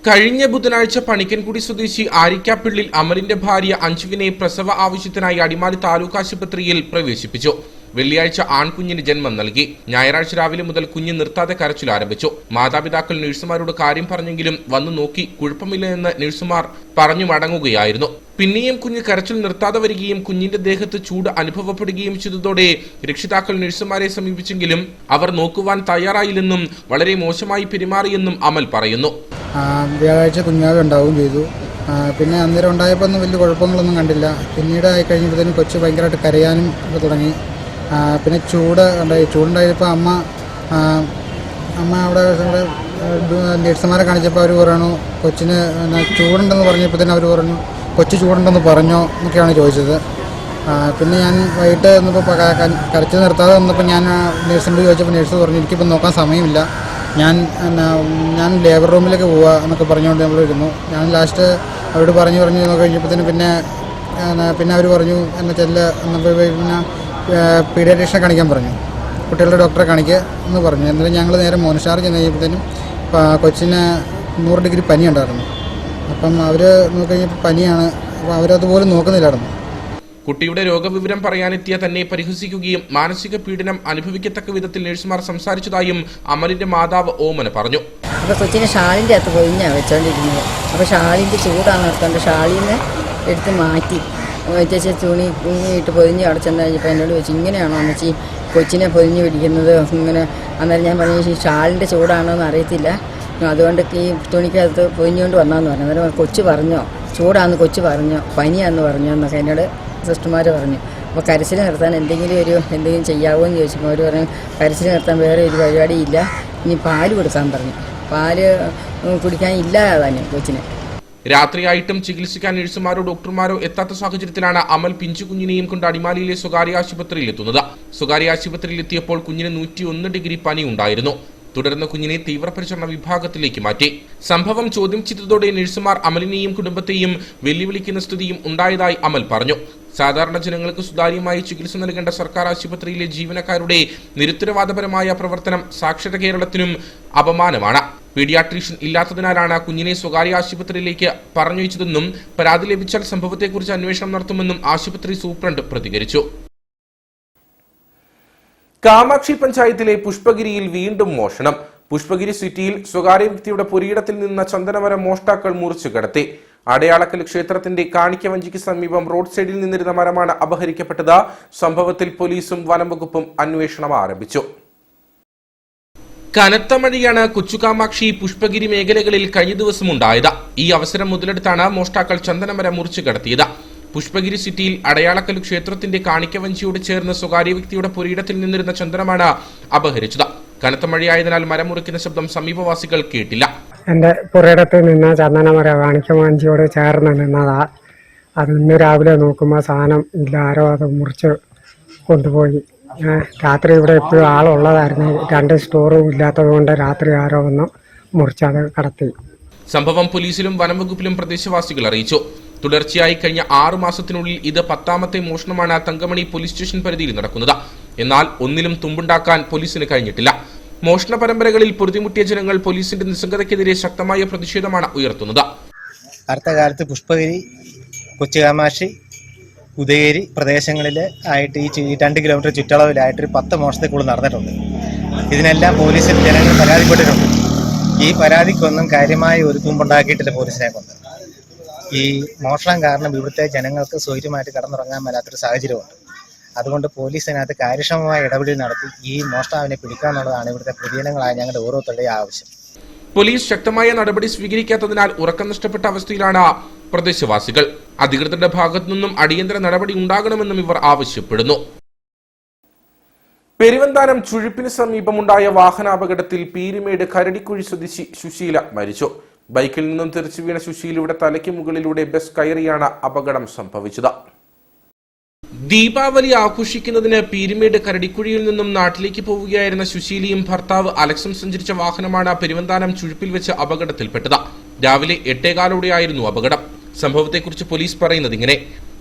കഴിഞ്ഞ ബുധനാഴ്ച പണിക്കൻകുടി സ്വദേശി ആരിക്കാപ്പിള്ളിൽ അമലിന്റെ ഭാര്യ അഞ്ജുവിനെ പ്രസവ ആവശ്യത്തിനായി അടിമാലി താലൂക്ക് ആശുപത്രിയിൽ പ്രവേശിപ്പിച്ചു. വെള്ളിയാഴ്ച ആൺകുഞ്ഞിന് ജന്മം നൽകി. ഞായറാഴ്ച രാവിലെ മുതൽ കുഞ്ഞ് നിർത്താതെ കരച്ചിൽ ആരംഭിച്ചു. മാതാപിതാക്കൾ നഴ്സുമാരോട് കാര്യം പറഞ്ഞെങ്കിലും വന്നു നോക്കി കുഴപ്പമില്ല എന്ന് നഴ്സുമാർ പറഞ്ഞു മടങ്ങുകയായിരുന്നു. പിന്നെയും കുഞ്ഞ് കരച്ചിൽ നിർത്താതെ വരികയും കുഞ്ഞിന്റെ ദേഹത്ത് ചൂട് അനുഭവപ്പെടുകയും ചെയ്തതോടെ രക്ഷിതാക്കൾ നഴ്സുമാരെ സമീപിച്ചെങ്കിലും അവർ നോക്കുവാൻ തയ്യാറായില്ലെന്നും വളരെ മോശമായി പെരുമാറിയെന്നും അമൽ പറയുന്നു. വ്യാഴാഴ്ച കുഞ്ഞാവ് ഉണ്ടാവുകയും ചെയ്തു. പിന്നെ അന്നേരം ഉണ്ടായപ്പോൾ ഒന്നും വലിയ കുഴപ്പങ്ങളൊന്നും കണ്ടില്ല. പിന്നീട് ആയി കഴിഞ്ഞപ്പോഴത്തേനും കൊച്ചു ഭയങ്കരമായിട്ട് കരയാനും ഒക്കെ തുടങ്ങി. പിന്നെ ചൂടുണ്ടായപ്പോൾ അമ്മ അവിടെ നഴ്സുമാരെ കാണിച്ചപ്പോൾ അവർ പറഞ്ഞു കൊച്ചിന് ചൂടുണ്ടെന്ന് പറഞ്ഞപ്പോൾ തന്നെ അവർ പറഞ്ഞു കൊച്ചു ചൂടുണ്ടെന്ന് പറഞ്ഞോ എന്നൊക്കെയാണ് ചോദിച്ചത്. പിന്നെ ഞാൻ വൈകിട്ട് വന്നപ്പോൾ കരച്ചിൽ നിർത്താതെ വന്നപ്പോൾ ഞാൻ നഴ്സിനോട് ചോദിച്ചപ്പോൾ നഴ്സ് പറഞ്ഞു എനിക്കിപ്പോൾ നോക്കാൻ സമയമില്ല, ഞാൻ ലേബർ റൂമിലേക്ക് പോവുക എന്നൊക്കെ പറഞ്ഞുകൊണ്ട് നമ്മളിരുന്നു. ഞാൻ ലാസ്റ്റ് അവരോട് പറഞ്ഞു കഴിഞ്ഞപ്പോഴത്തേന് പിന്നെ അവർ പറഞ്ഞു എന്നെ എന്നപ്പോൾ പിന്നെ പീഡിയാട്രീഷ്യനെ കാണിക്കാൻ പറഞ്ഞു, കുട്ടികളുടെ ഡോക്ടറെ കാണിക്കുക എന്ന് പറഞ്ഞു. എന്നിട്ട് ഞങ്ങൾ നേരെ മോനശാർ ചെന്ന് കഴിഞ്ഞപ്പോഴത്തേനും കൊച്ചിന് 100 ഡിഗ്രി പനി ഉണ്ടായിരുന്നു. അപ്പം അവർ നോക്കിക്കഴിഞ്ഞപ്പോൾ പനിയാണ്. അപ്പോൾ അവരതുപോലും നോക്കുന്നില്ലായിരുന്നു. കുട്ടിയുടെ രോഗവിവരം പറയാനെത്തിയ തന്നെ പരിഹസിക്കുകയും മാനസിക പീഡനം അനുഭവിക്കത്തക്ക വിധത്തിൽ നഴ്സുമാർ സംസാരിച്ചതായും അമലിന്റെ മാതാവ് ഓമന പറഞ്ഞു. അപ്പോൾ കൊച്ചിനെ ഷാളിൻ്റെ അകത്ത് പൊതിഞ്ഞാണ് വെച്ചോണ്ടിരിക്കുന്നത്. അപ്പോൾ ഷാളിൻ്റെ ചൂടാണ് നിർത്തേണ്ടത്. ഷാളിന്ന് എടുത്ത് മാറ്റി ചേച്ചി തുണി ഇട്ട് പൊതിഞ്ഞ് അവിടെ ചെന്ന് കഴിഞ്ഞപ്പോൾ എന്നോട് ചോദിച്ചു ഇങ്ങനെയാണോ അമ്മച്ചി കൊച്ചിനെ പൊതിഞ്ഞ് പിടിക്കുന്നത് ഇങ്ങനെ. അന്നേരം ഞാൻ പറഞ്ഞു ഷാളിൻ്റെ ചൂടാണോ എന്ന് അറിയത്തില്ല, അതുകൊണ്ട് ഈ തുണിക്കകത്ത് പൊതിഞ്ഞുകൊണ്ട് വന്നാന്ന് പറഞ്ഞു. അന്നേരം കൊച്ചു പറഞ്ഞോ ചൂടാന്ന് കൊച്ചു പറഞ്ഞോ പനിയാന്ന് പറഞ്ഞോ എന്നൊക്കെ എന്നോട് സിസ്റ്റർമാർ പറഞ്ഞു. അപ്പോൾ കരച്ചിൽ നിർത്താൻ എന്തെങ്കിലും ചെയ്യാവോ എന്ന് ചോദിച്ചപ്പോൾ അവർ പറഞ്ഞു കരച്ചിൽ നിർത്താൻ വേറെ ഒരു പരിപാടിയില്ല, ഇനി പാല് കൊടുക്കാൻ പറഞ്ഞു. പാല് കുടിക്കാൻ ഇല്ല തന്നെ കൊച്ചിന്. രാത്രിയായിട്ടും ചികിത്സിക്കാൻ നഴ്സുമാരോ ഡോക്ടർമാരോ എത്താത്ത സാഹചര്യത്തിലാണ് അമൽ പിഞ്ചു കുഞ്ഞിനെയും കൊണ്ട് അടിമാലിയിലെ സ്വകാര്യ ആശുപത്രിയിൽ എത്തുന്നത്. സ്വകാര്യ ആശുപത്രിയിൽ എത്തിയപ്പോൾ കുഞ്ഞിന് 101 ഡിഗ്രി പനി ഉണ്ടായിരുന്നു. തുടർന്ന് കുഞ്ഞിനെ തീവ്രപരിചരണ വിഭാഗത്തിലേക്ക് മാറ്റി. സംഭവം ചോദ്യം ചെയ്തതോടെ നഴ്സുമാർ അമലിനെയും കുടുംബത്തെയും വെല്ലുവിളിക്കുന്ന സ്ഥിതിയും ഉണ്ടായതായി അമൽ പറഞ്ഞു. സാധാരണ ജനങ്ങൾക്ക് സുതാര്യമായി ചികിത്സ നൽകേണ്ട സർക്കാർ ആശുപത്രിയിലെ ജീവനക്കാരുടെ നിരുത്തരവാദപരമായ പ്രവർത്തനം സാക്ഷര കേരളത്തിനും അപമാനമാണ്. പീഡിയാട്രീഷ്യൻ ഇല്ലാത്തതിനാലാണ് കുഞ്ഞിനെ സ്വകാര്യ ആശുപത്രിയിലേക്ക് പറഞ്ഞയച്ചതെന്നും പരാതി ലഭിച്ചാൽ സംഭവത്തെക്കുറിച്ച് അന്വേഷണം നടത്തുമെന്നും ആശുപത്രി സൂപ്രണ്ട് പ്രതികരിച്ചു. കാമാക്ഷി പഞ്ചായത്തിലെ പുഷ്പഗിരിയിൽ വീണ്ടും മോഷണം. പുഷ്പഗിരി സിറ്റിയിൽ സ്വകാര്യ വ്യക്തിയുടെ പുരയിടത്തിൽ നിന്ന് ചന്ദനമരം മോഷ്ടാക്കൾ മുറിച്ചു കടത്തി. അടയാളക്കൽ ക്ഷേത്രത്തിന്റെ കാണിക്കവഞ്ചിക്ക് സമീപം റോഡ് സൈഡിൽ നിന്നിരുന്ന മരമാണ് അപഹരിക്കപ്പെട്ടത്. സംഭവത്തിൽ പോലീസും വനംവകുപ്പും അന്വേഷണം ആരംഭിച്ചു. കനത്ത മഴയാണ് കൊച്ചുകാമാക്ഷി പുഷ്പഗിരി മേഖലകളിൽ കഴിഞ്ഞ ദിവസം ഉണ്ടായത്. ഈ അവസരം മുതലെടുത്താണ് മോഷ്ടാക്കൾ ചന്ദനമരം മുറിച്ചു കടത്തിയത്. പുഷ്പഗിരി സിറ്റിയിൽ അടയാളക്കൽ ക്ഷേത്രത്തിന്റെ കാണിക്കവഞ്ചിയോട് ചേർന്ന് സ്വകാര്യ വ്യക്തിയുടെ പുരയിടത്തിൽ നിന്നിരുന്ന ചന്ദനമാണ് അപഹരിച്ചത്. കനത്ത മഴയായതിനാൽ മരം മുറിക്കുന്ന ശബ്ദം സമീപവാസികൾ കേട്ടില്ല. എന്റെ പുരയിടത്തിൽ നിന്ന് ചന്ദനമരം കാണിക്കവഞ്ചിയോട് ചേർന്ന് നിന്നതാ. അത് ഇന്ന് രാവിലെ നോക്കുമ്പോൾ സാധനം ഇല്ല, ആരോ അത് മുറിച്ച് കൊണ്ടുപോയി. രാത്രി ഇവിടെ എപ്പോഴും ആളുള്ളതായിരുന്നു. 2 സ്റ്റോറും ഇല്ലാത്തത് കൊണ്ട് രാത്രി ആരോ വന്ന് മുറിച്ചത് കടത്തി. സംഭവം പോലീസിലും വനംവകുപ്പിലും പ്രദേശവാസികൾ അറിയിച്ചു. തുടർച്ചയായി കഴിഞ്ഞ 6 മാസത്തിനുള്ളിൽ ഇത് 10ാമത്തെ മോഷണമാണ് തങ്കമണി പോലീസ് സ്റ്റേഷൻ പരിധിയിൽ നടക്കുന്നത്. എന്നാൽ ഒന്നിലും തുമ്പുണ്ടാക്കാൻ പോലീസിന് കഴിഞ്ഞിട്ടില്ല. മോഷണ പരമ്പരകളിൽ പൊറുതിമുട്ടിയ ജനങ്ങൾ പോലീസിന്റെ നിസ്സംഗതയ്ക്കെതിരെ ശക്തമായ പ്രതിഷേധമാണ് ഉയർത്തുന്നത്. അടുത്ത കാലത്ത് പുഷ്പഗിരി കൊച്ചുകാമാക്ഷി, ഉദയഗിരി പ്രദേശങ്ങളിൽ ആയിട്ട് ഈ 2 കിലോമീറ്റർ ചുറ്റളവിലായിട്ടൊരു 10 മോഷണത്തിൽ കൂടുതൽ നടന്നിട്ടുണ്ട്. ഇതിനെല്ലാം പോലീസിൽ ജനങ്ങൾ പരാതിപ്പെട്ടിട്ടുണ്ട്. ഈ പരാതിക്കൊന്നും കാര്യമായ ഒരു തുമ്പുണ്ടാക്കിയിട്ടില്ല പോലീസിനെ കൊണ്ട്. ഈ മോഷണം കാരണം ഇവിടുത്തെ ജനങ്ങൾക്ക് സ്വൈര്യമായിട്ട് കടന്നുറങ്ങാൻ മേലാത്തൊരു സാഹചര്യമുണ്ട്. അതുകൊണ്ട് പോലീസിനകത്ത് കാര്യക്ഷമമായ ഇടപെടൽ നടത്തി ഈ മോഷ്ടാവിനെ പിടിക്കാന്നുള്ളതാണ് ഇവിടുത്തെ പ്രതിജനങ്ങളായ ഞങ്ങളുടെ ഓരോരുത്തരുടെയും ആവശ്യം. പോലീസ് ശക്തമായ നടപടി സ്വീകരിക്കാത്തതിനാൽ ഉറക്കം നഷ്ടപ്പെട്ട അവസ്ഥയിലാണ് പ്രദേശവാസികൾ. അധികൃതരുടെ ഭാഗത്തു നിന്നും അടിയന്തര നടപടി ഉണ്ടാകണമെന്നും ഇവർ ആവശ്യപ്പെടുന്നു. പെരുവന്താനം ചുഴിപ്പിന് സമീപമുണ്ടായ വാഹനാപകടത്തിൽ പീരുമേട് കരടിക്കുഴി സ്വദേശി സുശീല മരിച്ചു. ബൈക്കിൽ നിന്നും തെറിച്ചു വീണ സുശീലയുടെ തലയ്ക്ക് മുകളിലൂടെ ബസ് കയറിയാണ് അപകടം സംഭവിച്ചത്. ദീപാവലി ആഘോഷിക്കുന്നതിന് പീരുമേട് കരടിക്കുഴിയിൽ നിന്നും നാട്ടിലേക്ക് പോവുകയായിരുന്ന സുശീലയും ഭർത്താവ് അലക്സും സഞ്ചരിച്ച വാഹനമാണ് പെരുവന്താനം ചുഴിപ്പിൽ വെച്ച് അപകടത്തിൽപ്പെട്ടത്. രാവിലെ 8:15 അപകടം. സംഭവത്തെക്കുറിച്ച് പോലീസ് പറയുന്നത് ഇങ്ങനെ: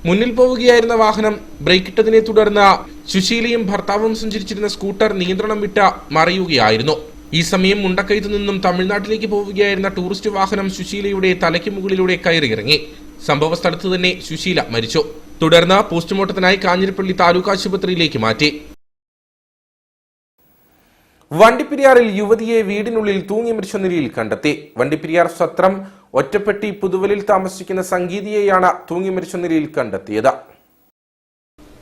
മുന്നിൽ പോവുകയായിരുന്ന വാഹനം ബ്രേക്കിട്ടതിനെ തുടർന്ന് സുശീലയും ഭർത്താവും സഞ്ചരിച്ചിരുന്ന സ്കൂട്ടർ നിയന്ത്രണം വിട്ട് മറിയുകയായിരുന്നു. ഈ സമയം മുണ്ടക്കയത്തു നിന്നും തമിഴ്നാട്ടിലേക്ക് പോവുകയായിരുന്ന ടൂറിസ്റ്റ് വാഹനം സുശീലയുടെ തലയ്ക്ക് മുകളിലൂടെ കയറിയിറങ്ങി. സംഭവ സ്ഥലത്ത് തന്നെ സുശീല മരിച്ചു. തുടർന്ന് പോസ്റ്റ്മോർട്ടത്തിനായി കാഞ്ഞിരപ്പള്ളി താലൂക്ക് ആശുപത്രിയിലേക്ക് മാറ്റി. വണ്ടിപ്പെരിയാറിൽ യുവതിയെ വീടിനുള്ളിൽ തൂങ്ങി മരിച്ച നിലയിൽ കണ്ടെത്തി. വണ്ടിപ്പെരിയാർ സത്രം ഒറ്റപ്പെട്ടി പുതുവലിൽ താമസിക്കുന്ന സംഗീതയെയാണ് തൂങ്ങി മരിച്ച നിലയിൽ കണ്ടെത്തിയത്.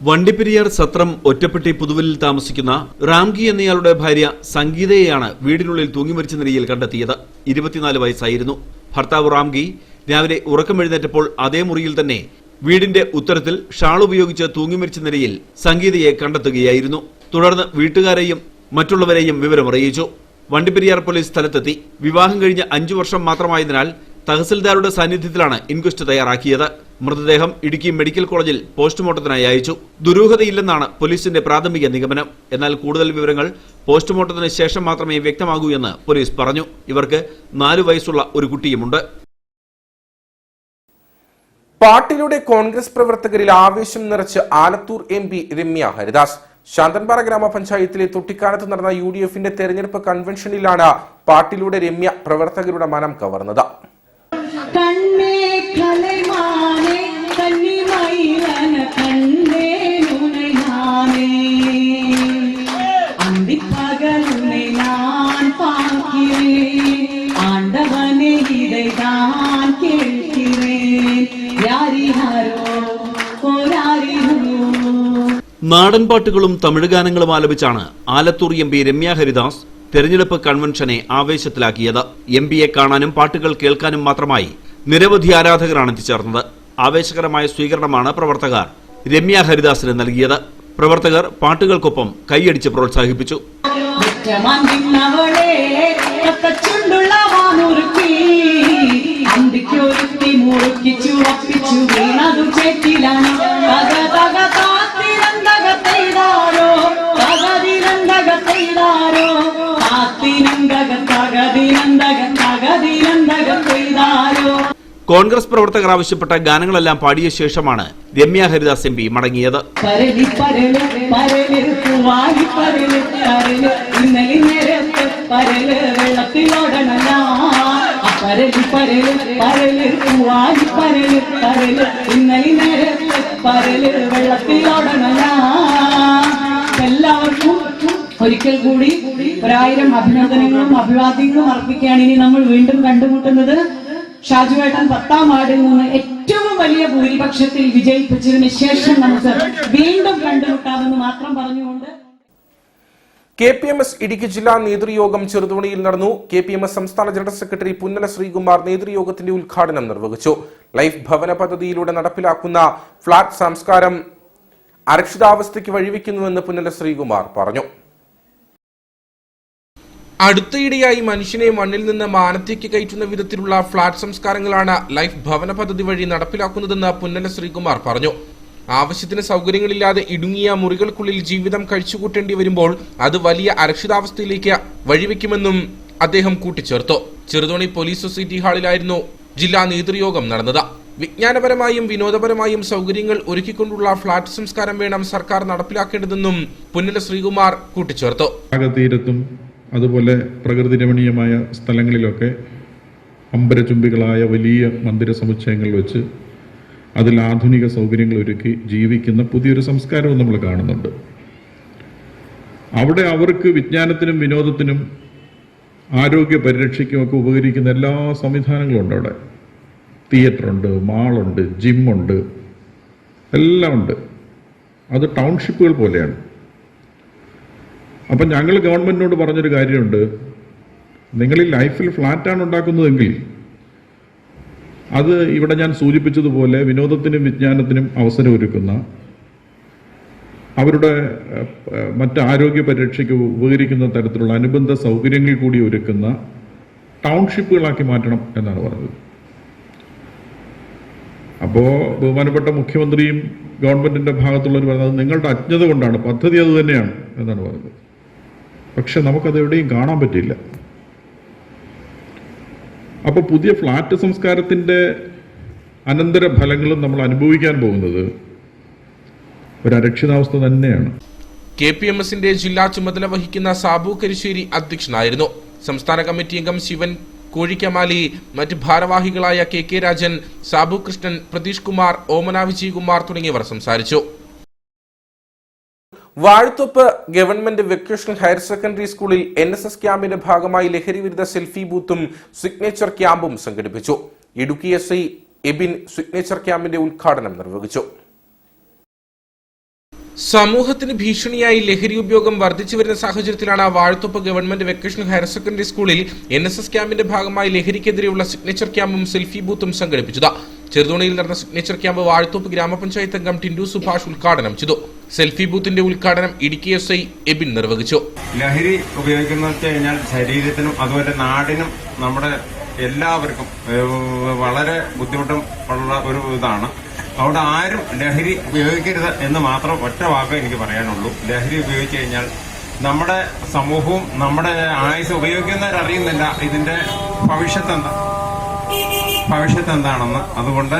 വണ്ടിപ്പെരിയാർ സത്രം ഒറ്റപ്പെട്ടി പുതുവലിൽ താമസിക്കുന്ന റാംഗി എന്നയാളുടെ ഭാര്യ സംഗീതയെയാണ് വീടിനുള്ളിൽ തൂങ്ങി മരിച്ച നിലയിൽ കണ്ടെത്തിയത്. 24 വയസ്സായിരുന്നു. ഭർത്താവ് റാംഗി രാവിലെ ഉറക്കമെഴുന്നേറ്റപ്പോൾ അതേ മുറിയിൽ തന്നെ വീടിന്റെ ഉത്തരത്തിൽ ഷാൾ ഉപയോഗിച്ച് തൂങ്ങി മരിച്ച നിലയിൽ സംഗീതയെ കണ്ടെത്തുകയായിരുന്നു. തുടർന്ന് വീട്ടുകാരെയും മറ്റുള്ളവരെയും വിവരമറിയിച്ചു. വണ്ടിപ്പെരിയാർ പോലീസ് സ്ഥലത്തെത്തി. വിവാഹം കഴിഞ്ഞ് 5 വർഷം മാത്രമായതിനാൽ തഹസിൽദാരുടെ സാന്നിധ്യത്തിലാണ് ഇൻക്വസ്റ്റ് തയ്യാറാക്കിയത്. മൃതദേഹം ഇടുക്കി മെഡിക്കൽ കോളേജിൽ പോസ്റ്റ്മോർട്ടത്തിനായി അയച്ചു. ദുരൂഹതയില്ലെന്നാണ് പോലീസിന്റെ പ്രാഥമിക നിഗമനം. എന്നാൽ കൂടുതൽ വിവരങ്ങൾ പോസ്റ്റ്മോർട്ടത്തിന് ശേഷം മാത്രമേ വ്യക്തമാകൂ എന്ന് പോലീസ് പറഞ്ഞു. ഇവർക്ക് 4 വയസ്സുള്ള ഒരു കുട്ടിയുമുണ്ട്. പാട്ടിലൂടെ കോൺഗ്രസ് പ്രവർത്തകരിൽ ആവേശം നിറച്ച് ആലത്തൂർ MP രമ്യ ഹരിദാസ്. ശാന്തൻപാറ ഗ്രാമപഞ്ചായത്തിലെ തൊട്ടിക്കാനത്ത് നടന്ന UDFന്റെ തെരഞ്ഞെടുപ്പ് കൺവെൻഷനിലാണ് പാട്ടിലൂടെ രമ്യ പ്രവർത്തകരുടെ മനം കവർന്നത്. നാടൻ പാട്ടുകളും തമിഴ് ഗാനങ്ങളും ആലപിച്ചാണ് ആലത്തൂർ MP രമ്യ ഹരിദാസ് തെരഞ്ഞെടുപ്പ് കൺവെൻഷനെ ആവേശത്തിലാക്കിയത്. MPയെ കാണാനും പാട്ടുകൾ കേൾക്കാനും മാത്രമായി നിരവധി ആരാധകരാണ് എത്തിച്ചേർന്നത്. ആവേശകരമായ സ്വീകരണമാണ് പ്രവർത്തകർ രമ്യ ഹരിദാസിന് നൽകിയത്. പ്രവർത്തകർ പാട്ടുകൾക്കൊപ്പം കൈയടിച്ച് പ്രോത്സാഹിപ്പിച്ചു. കോൺഗ്രസ് പ്രവർത്തകർ ആവശ്യപ്പെട്ട ഗാനങ്ങളെല്ലാം പാടിയ ശേഷമാണ് രമ്യ ഹരിദാസ് MP മടങ്ങിയത്. എല്ലാവർക്കും ഒരിക്കൽ കൂടി 1000 അഭിനന്ദനങ്ങളും അഭിവാദ്യങ്ങളും അർപ്പിക്കുകയാണ്. ഇനി നമ്മൾ വീണ്ടും കണ്ടുമുട്ടുന്നത് ഷാജുവേട്ടൻ 10ാം വാർഡിൽ നിന്ന് ഏറ്റവും വലിയ ഭൂരിപക്ഷത്തിൽ വിജയിപ്പിച്ചതിന് ശേഷം നമുക്ക് വീണ്ടും കണ്ടുമുട്ടാമെന്ന് മാത്രം പറഞ്ഞുകൊണ്ട് KPMS ഇടുക്കി ജില്ലാ നേതൃയോഗം ചെറുതോണിയിൽ നടന്നു. KPMS സംസ്ഥാന ജനറൽ സെക്രട്ടറി പുന്നല ശ്രീകുമാർ നേതൃയോഗത്തിന്റെ ഉദ്ഘാടനം നിർവഹിച്ചു. ലൈഫ് ഭവന പദ്ധതിയിലൂടെ നടപ്പിലാക്കുന്ന ഫ്ളാറ്റ് സംസ്കാരം അരക്ഷിതാവസ്ഥയ്ക്ക് വഴിവെക്കുന്നുവെന്ന് പുന്നല ശ്രീകുമാർ പറഞ്ഞു. അടുത്തയിടെയായി മനുഷ്യനെ മണ്ണിൽ നിന്ന് മാനത്തേക്ക് കയറ്റുന്ന വിധത്തിലുള്ള ഫ്ളാറ്റ് സംസ്കാരങ്ങളാണ് ലൈഫ് ഭവന പദ്ധതി വഴി നടപ്പിലാക്കുന്നതെന്ന് പുന്നല ശ്രീകുമാർ പറഞ്ഞു. ആവശ്യത്തിന് സൗകര്യങ്ങളില്ലാതെ ഇടുങ്ങിയ മുറികൾക്കുള്ളിൽ ജീവിതം കഴിച്ചുകൂട്ടേണ്ടി വരുമ്പോൾ അത് വലിയ അരക്ഷിതാവസ്ഥയിലേക്ക് വഴിവെക്കുമെന്നും അദ്ദേഹം കൂട്ടിച്ചേർത്തു. ചെറുതോണി പോലീസ് സൊസൈറ്റി ഹാളിലായിരുന്നു ജില്ലാ നേതൃയോഗം നടന്നത്. വിജ്ഞാനപരമായും വിനോദപരമായും സൗകര്യങ്ങൾ ഒരുക്കിക്കൊണ്ടുള്ള ഫ്ളാറ്റ് സംസ്കാരം വേണം സർക്കാർ നടപ്പിലാക്കേണ്ടതെന്നും പുന്നല ശ്രീകുമാർ കൂട്ടിച്ചേർത്തു. അതുപോലെ പ്രകൃതി രമണീയമായ സ്ഥലങ്ങളിലൊക്കെ അമ്പരചുംബികളായ വലിയ മന്ദിര സമുച്ചയങ്ങൾ വെച്ച് അതിൽ ആധുനിക സൗകര്യങ്ങൾ ഒരുക്കി ജീവിക്കുന്ന പുതിയൊരു സംസ്കാരവും നമ്മൾ കാണുന്നുണ്ട്. അവിടെ അവർക്ക് വിജ്ഞാനത്തിനും വിനോദത്തിനും ആരോഗ്യ പരിരക്ഷയ്ക്കും ഒക്കെ ഉപകരിക്കുന്ന എല്ലാ സംവിധാനങ്ങളും ഉണ്ട്. അവിടെ തിയേറ്ററുണ്ട്, മാളുണ്ട്, ജിമ്മുണ്ട്, എല്ലാം ഉണ്ട്. അത് ടൗൺഷിപ്പുകൾ പോലെയാണ്. അപ്പം ഞങ്ങൾ ഗവൺമെൻറ്റിനോട് പറഞ്ഞൊരു കാര്യമുണ്ട്, നിങ്ങൾ ഈ ലൈഫിൽ ഫ്ലാറ്റാണ് ഉണ്ടാക്കുന്നതെങ്കിൽ അത് ഇവിടെ ഞാൻ സൂചിപ്പിച്ചതുപോലെ വിനോദത്തിനും വിജ്ഞാനത്തിനും അവസരമൊരുക്കുന്ന, അവരുടെ മറ്റ് ആരോഗ്യ പരിരക്ഷയ്ക്ക് ഉപകരിക്കുന്ന തരത്തിലുള്ള അനുബന്ധ സൗകര്യങ്ങൾ കൂടി ഒരുക്കുന്ന ടൗൺഷിപ്പുകളാക്കി മാറ്റണം എന്നാണ് പറഞ്ഞത്. അപ്പോൾ ബഹുമാനപ്പെട്ട മുഖ്യമന്ത്രിയും ഗവൺമെൻറ്റിൻ്റെ ഭാഗത്തുള്ളവർ പറഞ്ഞത് നിങ്ങളുടെ അജ്ഞത കൊണ്ടാണ്, പദ്ധതി അത് തന്നെയാണ് എന്നാണ് പറഞ്ഞത്. പക്ഷെ നമുക്കത് എവിടെയും കാണാൻ പറ്റില്ല. അപ്പോൾ പുതിയ ഫ്ലാറ്റ് സംസ്കാരത്തിൻ്റെ അനന്തര ഫലങ്ങളും നമ്മൾ അനുഭവിക്കാൻ പോകുന്നത് ഒരു അരക്ഷിതാവസ്ഥ തന്നെയാണ്. KPMSന്റെ ജില്ലാ ചുമതല വഹിക്കുന്ന സാബു കരിശ്ശേരി അധ്യക്ഷനായിരുന്നു. സംസ്ഥാന കമ്മിറ്റി അംഗം ശിവൻ കോഴിക്കമാലി, മറ്റ് ഭാരവാഹികളായ KK രാജൻ, സാബു കൃഷ്ണൻ, പ്രതീഷ് കുമാർ, ഓമന വിജയകുമാർ തുടങ്ങിയവർ സംസാരിച്ചു. Vazhathoppu government vocational higher secondary സ്കൂളിൽ NSS ക്യാമ്പിന്റെ ഭാഗമായി ലഹരി വിരുദ്ധ സെൽഫി ബൂത്തും സിഗ്നേച്ചർ ക്യാമ്പും സംഘടിപ്പിച്ചു. ഇടുക്കി SI എബിൻ സിഗ്നേച്ചർ ക്യാമ്പിന്റെ ഉദ്ഘാടനം നിർവഹിച്ചു. സമൂഹത്തിന് ഭീഷണിയായി ലഹരി ഉപയോഗം വർദ്ധിച്ചു വരുന്ന സാഹചര്യത്തിലാണ് Vazhathoppu government vocational higher secondary സ്കൂളിൽ NSS ക്യാമ്പിന്റെ ഭാഗമായി ലഹരിക്കെതിരെയുള്ള സിഗ്നേച്ചർ ക്യാമ്പും സെൽഫി ബൂത്തും സംഘടിപ്പിച്ചത്. ചെറുതോണിയിൽ നടന്ന സിഗ്നേച്ചർ ക്യാമ്പ് വാഴത്തോപ്പ് ഗ്രാമപഞ്ചായത്ത് അംഗം ടിൻഡു സുഭാഷ് ഉദ്ഘാടനം ചെയ്തു. സെൽഫി ബൂത്തിന്റെ ഉദ്ഘാടനം ഇടുക്കി SI എബിൻ നിർവഹിച്ചു. ലഹരി ഉപയോഗിക്കുന്ന കഴിഞ്ഞാൽ ശരീരത്തിനും അതുപോലെ നാടിനും നമ്മുടെ എല്ലാവർക്കും വളരെ ബുദ്ധിമുട്ടും ഉള്ള ഒരു ഇതാണ്. അവിടെ ആരും ലഹരി ഉപയോഗിക്കരുത് എന്ന് മാത്രം ഒറ്റ വാക്ക് എനിക്ക് പറയാനുള്ളൂ. ലഹരി ഉപയോഗിച്ചു കഴിഞ്ഞാൽ നമ്മുടെ സമൂഹവും നമ്മുടെ ആയുസ് ഉപയോഗിക്കുന്നവരറിയുന്നില്ല ഇതിന്റെ ഭവിഷ്യത്ത് എന്താണെന്ന്. അതുകൊണ്ട്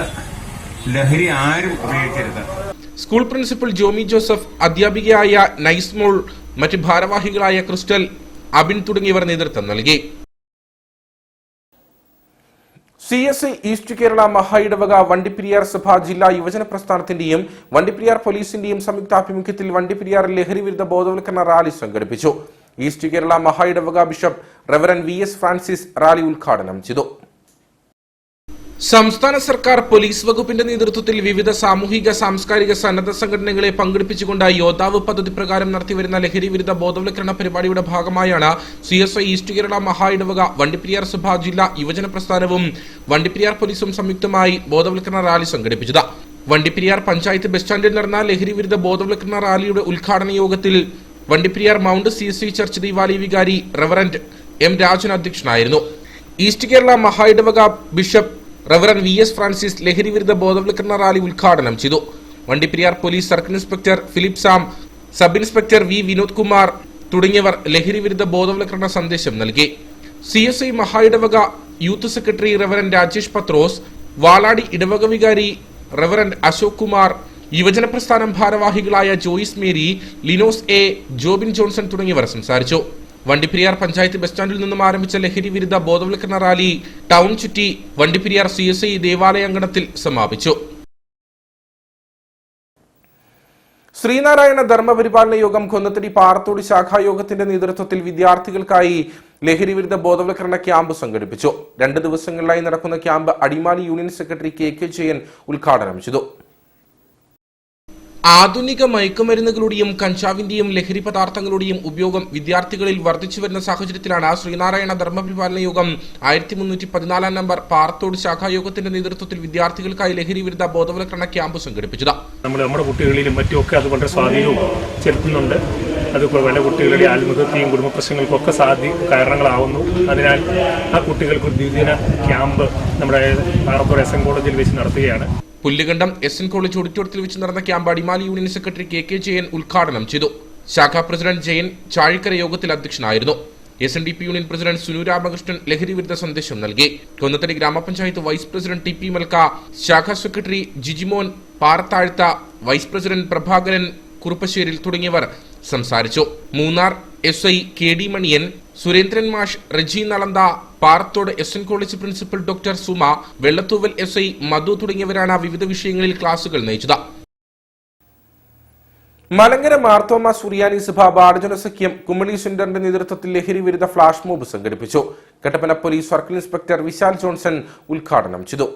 ലഹരി ആരും ഉപയോഗിക്കരുത്. സ്കൂൾ പ്രിൻസിപ്പൽ ജോമി ജോസഫ്, അധ്യാപികയായ നൈസ്മോൾ, മറ്റ് ഭാരവാഹികളായ ക്രിസ്റ്റൽ, അബിൻ തുടങ്ങിയവർ നേതൃത്വം നൽകി. CSI ഈസ്റ്റ് കേരള മഹായിടവക വണ്ടിപ്പെരിയാർ സഭ ജില്ലാ യുവജന പ്രസ്ഥാനത്തിന്റെയും വണ്ടിപ്പെരിയാർ പോലീസിന്റെയും സംയുക്താഭിമുഖ്യത്തിൽ വണ്ടിപ്പെരിയാർ ലഹരി വിരുദ്ധ ബോധവൽക്കരണ റാലി സംഘടിപ്പിച്ചു. ഈസ്റ്റ് കേരള മഹായിടവക bishop reverend VS Francis rally ഉദ്ഘാടനം ചെയ്തു. സംസ്ഥാന സർക്കാർ പോലീസ് വകുപ്പിന്റെ നേതൃത്വത്തിൽ വിവിധ സാമൂഹിക സാംസ്കാരിക സന്നദ്ധ സംഘടനകളെ പങ്കെടുപ്പിച്ചുകൊണ്ട് യോദ്ധാവ് പദ്ധതി പ്രകാരം നടത്തിവരുന്ന ലഹരി വിരുദ്ധ ബോധവൽക്കരണ പരിപാടിയുടെ ഭാഗമായാണ് CSI ഈസ്റ്റ് കേരള മഹായിടവക വണ്ടിപ്പെരിയാർ സഭ ജില്ലാ യുവജന പ്രസ്ഥാനവും വണ്ടിപ്പെരിയാർ പോലീസും സംയുക്തമായി ബോധവൽക്കരണ റാലി സംഘടിപ്പിച്ചത്. വണ്ടിപ്പെരിയാർ പഞ്ചായത്ത് ബസ് സ്റ്റാൻഡിൽ നടന്ന ലഹരി വിരുദ്ധ ബോധവൽക്കരണ റാലിയുടെ ഉദ്ഘാടന യോഗത്തിൽ വണ്ടിപ്പെരിയാർ മൗണ്ട് CSI ചർച്ച് ദീവാലി വികാരി റെവറന്റ് M രാജൻ അധ്യക്ഷനായിരുന്നു. ഈസ്റ്റ് കേരള മഹായിടവക ബിഷപ്പ് റെവറൻ VS ഫ്രാൻസിസ് ലഹരി വിരുദ്ധ ബോധവൽക്കരണ റാലി ഉദ്ഘാടനം ചെയ്തു. Vandiperiyar police circle inspector Philip Sam, sub inspector V Vinod Kumar തുടങ്ങിയവർ ലഹരി വിരുദ്ധ ബോധവൽക്കരണ സന്ദേശം നൽകി. CSI മഹായിടവക youth secretary reverend Rajesh Pathros, Valadi ഇടവക വികാരി റെവറൻ അശോക് കുമാർ, യുവജന പ്രസ്ഥാനം ഭാരവാഹികളായ Joyce Mary, Linos A, Jobin Johnson തുടങ്ങിയവർ സംസാരിച്ചു. വണ്ടിപ്പെരിയാർ പഞ്ചായത്ത് ബസ് സ്റ്റാൻഡിൽ നിന്നും ആരംഭിച്ച ലഹരി വിരുദ്ധ ബോധവൽക്കരണ റാലി ടൗൺ ചുറ്റി വണ്ടിപ്പെരിയാർ CSI ദേവാലയ അങ്കണത്തിൽ സമാപിച്ചു. ശ്രീനാരായണ ധർമ്മപരിപാലന യോഗം കൊന്നത്തടി പാറത്തോട് ശാഖായോഗത്തിന്റെ നേതൃത്വത്തിൽ വിദ്യാർത്ഥികൾക്കായി ലഹരി വിരുദ്ധ ബോധവൽക്കരണ ക്യാമ്പ് സംഘടിപ്പിച്ചു. 2 ദിവസങ്ങളിലായി നടക്കുന്ന camp Adimali union secretary KK Jayan ഉദ്ഘാടനം ചെയ്തു. ആധുനിക മയക്കുമരുന്നുകളുടെയും കഞ്ചാവിന്റെയും ലഹരി പദാർത്ഥങ്ങളുടെയും ഉപയോഗം വിദ്യാർത്ഥികളിൽ വർദ്ധിച്ചു വരുന്ന സാഹചര്യത്തിലാണ് ശ്രീനാരായണ ധർമ്മപരിപാലന യോഗം 1314 നമ്പർ പാറത്തോട് ശാഖായോഗത്തിന്റെ നേതൃത്വത്തിൽ വിദ്യാർത്ഥികൾക്കായി ലഹരി വിരുദ്ധ ബോധവൽക്കരണ ക്യാമ്പ് സംഘടിപ്പിച്ചത്. നമ്മുടെ കുട്ടികളിലും മറ്റുമൊക്കെ അത് വളരെ സ്വാധീനവും ചെലുത്തുന്നുണ്ട്. അത് പല കുട്ടികളുടെ ആത്മഹത്യയും കുടുംബ പ്രശ്നങ്ങൾക്കൊക്കെ കാരണങ്ങളാവുന്നു. അതിനാൽ ആ കുട്ടികൾക്ക് ഒരു ദ്വിദിന ക്യാമ്പ് നമ്മുടെ പാറത്തോട് SN കോളേജിൽ വെച്ച് നടത്തുകയാണ്. പുല്ലുകണ്ടം SN കോളേജ് ഓഡിറ്റോറിയത്തിൽ വെച്ച് നടന്ന camp Adimali union secretary KK Jayan ഉദ്ഘാടനം ചെയ്തു. ശാഖാ പ്രസിഡന്റ് ജയൻ ചാഴിക്കര യോഗത്തിൽ അധ്യക്ഷനായിരുന്നു. SNDP union president Sunu Ramakrishnan ലഹരി വിരുദ്ധ സന്ദേശം നൽകി. കൊന്നത്തടി ഗ്രാമപഞ്ചായത്ത് വൈസ് പ്രസിഡന്റ് TP മൽക്ക, ശാഖാ secretary Jijimon Parathazhathu, vice president Prabhakaran Kuruppasseril തുടങ്ങിയവർ സംസാരിച്ചു. മൂന്നാർ SI KD മണിയൻ, സുരേന്ദ്രൻ മാഷ്, Reji Nalantha, Parathode SN college principal doctor Suma, Vellathooval SI Madhu തുടങ്ങിയവരാണ് വിവിധ വിഷയങ്ങളിൽ ക്ലാസുകൾ നയിച്ചത്. മലങ്കര മാർത്തോമ സുറിയാനി സഭ ബാലജന സഖ്യം കുമളി സെന്ററിന്റെ നേതൃത്വത്തിൽ ലഹരി വിരുദ്ധ ഫ്ലാഷ് മോബ് സംഘടിപ്പിച്ചു. Kattappana police circle inspector Vishal Johnson ഉദ്ഘാടനം ചെയ്തു.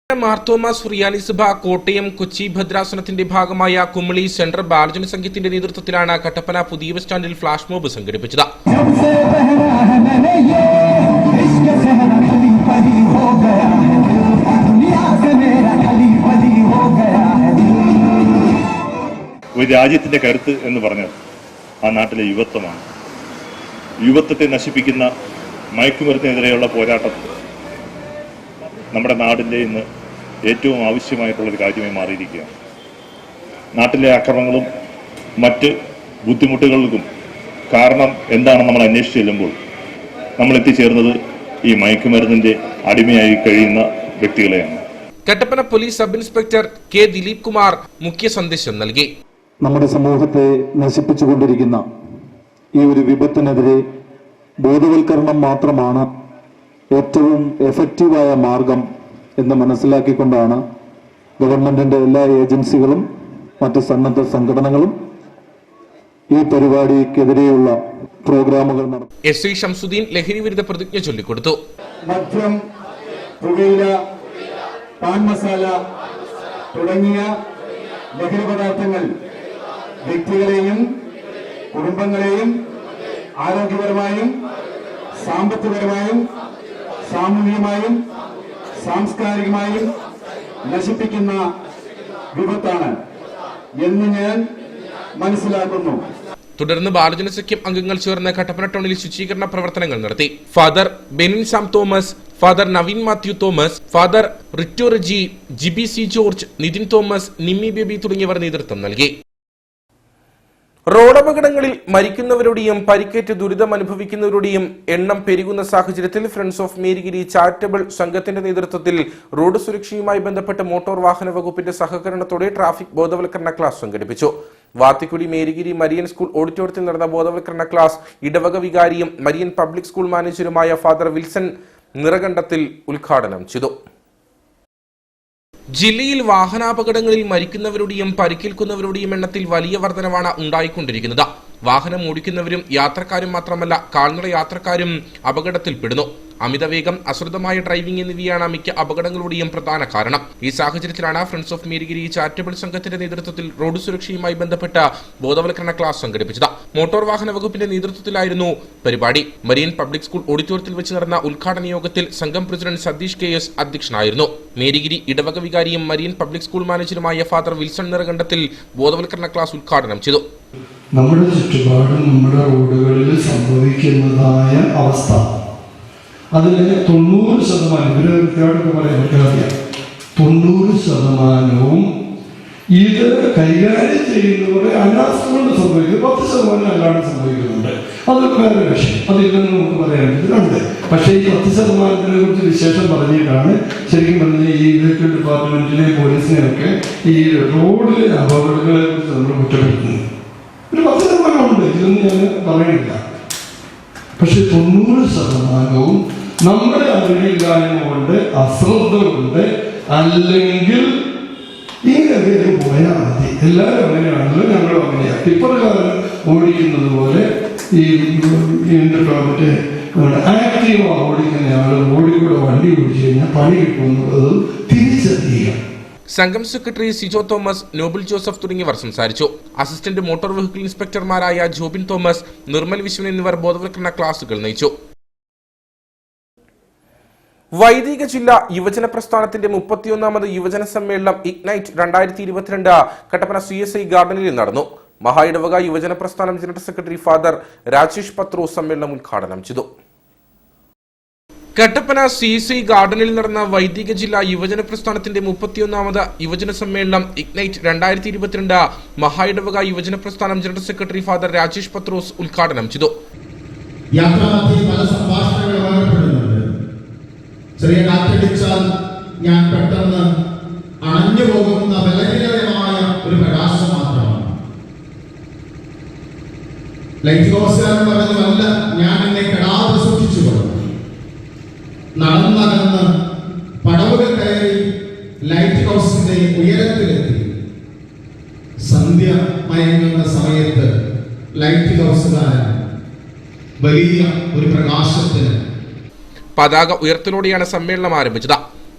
മാർത്തോമ സുറിയാനി സഭ കോട്ടയം കൊച്ചി ഭദ്രാസനത്തിന്റെ ഭാഗമായ കുമളി സെൻട്രൽ ബാലജന സംഘത്തിന്റെ നേതൃത്വത്തിലാണ് കട്ടപ്പന പുതിയ ബസ് സ്റ്റാൻഡിൽ ഫ്ലാഷ് മോബ് സംഘടിപ്പിച്ചത്. ഒരു രാജ്യത്തിന്റെ കരുത്ത് എന്ന് പറഞ്ഞാൽ ആ നാട്ടിലെ യുവത്വമാണ്. യുവത്വത്തെ നശിപ്പിക്കുന്ന മയക്കുമരുന്നിനെതിരെയുള്ള പോരാട്ടം നമ്മുടെ നാടിൻ്റെ ഇന്ന് ഏറ്റവും ആവശ്യമായിട്ടുള്ളൊരു കാര്യമായി മാറിയിരിക്കുകയാണ്. നാട്ടിലെ അക്രമങ്ങളും മറ്റ് ബുദ്ധിമുട്ടുകൾക്കും കാരണം എന്താണെന്ന് നമ്മൾ അന്വേഷിച്ച് ചെല്ലുമ്പോൾ നമ്മൾ എത്തിച്ചേർന്നത് ഈ മയക്കുമരുന്നിന്റെ അടിമയായി കഴിയുന്ന വ്യക്തികളെയാണ്. Kattappana police sub inspector K Dileep Kumar മുഖ്യ സന്ദേശം നൽകി. നമ്മുടെ സമൂഹത്തെ നശിപ്പിച്ചുകൊണ്ടിരിക്കുന്ന ഈ ഒരു വിപത്തിനെതിരെ ബോധവൽക്കരണം മാത്രമാണ് ഏറ്റവും എഫക്റ്റീവായ മാർഗം എന്ന് മനസ്സിലാക്കിക്കൊണ്ടാണ് ഗവൺമെന്റിന്റെ എല്ലാ ഏജൻസികളും മറ്റ് സന്നദ്ധ സംഘടനകളും ഈ പരിപാടിക്കെതിരെയുള്ള പ്രോഗ്രാമുകൾ നടത്തും. SI ഷംസുദ്ദീൻ ലഹരി വിരുദ്ധ പ്രതിജ്ഞ ചൊല്ലിക്കൊടുത്തു. മദ്യം, പുകയില, പാൻ മസാല തുടങ്ങിയ ലഹരി പദാർത്ഥങ്ങൾ വ്യക്തികളെയും കുടുംബങ്ങളെയും ആരോഗ്യപരമായും സാമ്പത്തികപരമായും സാമൂഹികമായും സാംസ്കാരികമായും നശിപ്പിക്കുന്ന വിപത്താണ് എന്ന് ഞാൻ മനസ്സിലാക്കുന്നു. തുടർന്ന് ബാലജന സഖ്യം അംഗങ്ങൾ ചേർന്ന് കട്ടപ്പന ടൗണിൽ ശുചീകരണ പ്രവർത്തനങ്ങൾ നടത്തി. Father Benin Sam Thomas, father Naveen Mathew Thomas, father Ritto Reji, Jibi C George, Nithin Thomas, Nimmi Baby തുടങ്ങിയവർ നേതൃത്വം നൽകി. റോഡപകടങ്ങളിൽ മരിക്കുന്നവരുടെയും പരിക്കേറ്റ് ദുരിതമനുഭവിക്കുന്നവരുടെയും എണ്ണം പെരുകുന്ന സാഹചര്യത്തിൽ ഫ്രണ്ട്സ് ഓഫ് മേരിഗിരി ചാരിറ്റബിൾ സംഘത്തിന്റെ നേതൃത്വത്തിൽ റോഡ് സുരക്ഷയുമായി ബന്ധപ്പെട്ട് മോട്ടോർ വാഹന വകുപ്പിന്റെ സഹകരണത്തോടെ ട്രാഫിക് ബോധവൽക്കരണ ക്ലാസ് സംഘടിപ്പിച്ചു. വാത്തിക്കുടി മേരിഗിരി മരിയൻ സ്കൂൾ ഓഡിറ്റോറിയത്തിൽ നടന്ന ബോധവൽക്കരണ ക്ലാസ് ഇടവക വികാരിയും മരിയൻ പബ്ലിക് സ്കൂൾ മാനേജരുമായ ഫാദർ വിൽസൺ നിറകണ്ടത്തിൽ ഉദ്ഘാടനം ചെയ്തു. ജില്ലയിൽ വാഹനാപകടങ്ങളിൽ മരിക്കുന്നവരുടെയും പരിക്കേൽക്കുന്നവരുടെയും എണ്ണത്തിൽ വലിയ വർധനവാണ് ഉണ്ടായിക്കൊണ്ടിരിക്കുന്നത്. വാഹനം ഓടിക്കുന്നവരും യാത്രക്കാരും മാത്രമല്ല കാൽനട യാത്രക്കാരും അപകടത്തിൽപ്പെടുന്നു. അമിതവേഗം, അശ്രദ്ധമായ ഡ്രൈവിംഗ് എന്നിവയാണ് മിക്ക അപകടങ്ങളുടെയും പ്രധാന കാരണം. ഈ സാഹചര്യത്തിലാണ് ഫ്രണ്ട്സ് ഓഫ് മേരിഗിരി ചാരിറ്റബിൾ സംഘത്തിന്റെ നേതൃത്വത്തിൽ റോഡ് സുരക്ഷയുമായി ബന്ധപ്പെട്ട ബോധവൽക്കരണ ക്ലാസ് സംഘടിപ്പിച്ചത്. മോട്ടോർ വാഹന വകുപ്പിന്റെ നേതൃത്വത്തിലായിരുന്നു പരിപാടി. മരിയൻ പബ്ലിക് സ്കൂൾ ഓഡിറ്റോറിയത്തിൽ വെച്ച് നടന്ന ഉദ്ഘാടന യോഗത്തിൽ സംഘം പ്രസിഡന്റ് സതീഷ് KS അധ്യക്ഷനായിരുന്നു. മേരിഗിരി ഇടവക വികാരിയും മരിയൻ പബ്ലിക് സ്കൂൾ മാനേജരുമായ ഫാദർ വിൽസൺ നിറകണ്ടത്തിൽ ബോധവൽക്കരണ ക്ലാസ് ഉദ്ഘാടനം ചെയ്തു. നമ്മുടെ ചുറ്റുപാടും നമ്മുടെ റോഡുകളിൽ സംഭവിക്കുന്നതായ അവസ്ഥ അതിൽ 90% ഇവര് കൃത്യമായിട്ടൊക്കെ പറയാൻ പറ്റാറില്ല. 90% ഇത് കൈകാര്യം ചെയ്യുന്നവരെ അനാസ്ഥ കൊണ്ട് സംഭവിക്കുന്നത് 10% അല്ലാണ്ട് സംഭവിക്കുന്നുണ്ട്. അതൊക്കെ വേറെ വിഷയം, അതില്ലെന്ന് നമുക്ക് പറയാൻ പറ്റുന്നുണ്ട്. പക്ഷേ ഈ 10%-നെ കുറിച്ച് വിശേഷം പറഞ്ഞിട്ടാണ് ശരിക്കും പറഞ്ഞാൽ ഈ ഇലക്ട്രിക് ഡിപ്പാർട്ട്മെന്റിലെ പോലീസിനെയൊക്കെ ഈ റോഡിലെ അപകടങ്ങളെ കുറിച്ച് നമ്മൾ കുറ്റപ്പെടുത്തുന്നത്. ഒരു 10% ഉണ്ട്, ഇതൊന്നും ഞാൻ പറയുന്നില്ല. പക്ഷെ 90% നമ്മുടെ അറിവില്ലായ്മ കൊണ്ട്, അശ്രദ്ധ കൊണ്ട്, അല്ലെങ്കിൽ ഇങ്ങനെ പോയാൽ മതി. എല്ലാവരും അങ്ങനെയാണല്ലോ, ഞങ്ങളും അങ്ങനെയാണ്. ടിപ്പറുകാരൻ ഓടിക്കുന്നത് പോലെ ഈ മറ്റേ ആക്റ്റീവ ഓടിക്കുന്ന ആൾ ഓടിക്കൂടെ വണ്ടി ഓടിച്ചു കഴിഞ്ഞാൽ പണി കിട്ടുമെന്നുള്ളത് തിരിച്ചറിയുക. സംഘം സെക്രട്ടറി സിജോ തോമസ്, നോബിൾ ജോസഫ് തുടങ്ങിയവർ സംസാരിച്ചു. അസിസ്റ്റന്റ് മോട്ടോർ വെഹിക്കിൾ ഇൻസ്പെക്ടർമാരായ ജോബിൻ തോമസ്, നിർമ്മൽ വിശ്വൻ എന്നിവർ ബോധവൽക്കരണ ക്ലാസുകൾ നയിച്ചു. വൈദിക ജില്ലാ യുവജന പ്രസ്ഥാനത്തിന്റെ 31ാമത് യുവജന സമ്മേളനം ഇഗ്നൈറ്റ് 2022 കട്ടപ്പന CSI ഗാർഡനിൽ നടന്നു. മഹായിടവക യുവജന പ്രസ്ഥാനം ജനറൽ സെക്രട്ടറി ഫാദർ രാജേഷ് പത്രോ സമ്മേളനം ഉദ്ഘാടനം ചെയ്തു. കട്ടപ്പന CC ഗാർഡനിൽ നടന്ന വൈദിക ജില്ലാ യുവജന പ്രസ്ഥാനത്തിന്റെ 31ാമത് യുവജന സമ്മേളനം ഇഗ്നൈറ്റ് 2022 മഹായിടവക യുവജന പ്രസ്ഥാനം ജനറൽ സെക്രട്ടറി ഫാദർ രാജേഷ് പത്രോസ് ഉദ്ഘാടനം ചെയ്തു. ചെറിയ കാറ്റടിച്ചാൽ ഞാൻ പെട്ടെന്ന് അണഞ്ഞു പോകുന്ന ബലഹീനമായ ഒരു പ്രകാശം മാത്രമാണ്. ലൈറ്റ് ഹൗസ് പറഞ്ഞതല്ല, ഞാൻ എന്നെ കെടാതെ സൂക്ഷിച്ചു കൊള്ളും. നടന്നകന്ന് പടവുകൾ കയറി ലൈറ്റ് ഹൗസിന്റെ ഉയരത്തിലെത്തി. സന്ധ്യ മയങ്ങുന്ന സമയത്ത് ലൈറ്റ് ഹൗസുകാരൻ വലിയ ഒരു പ്രകാശത്തിന് പതാക ഉയർത്തലോടെയാണ് സമ്മേളനം ആരംഭിച്ചത്.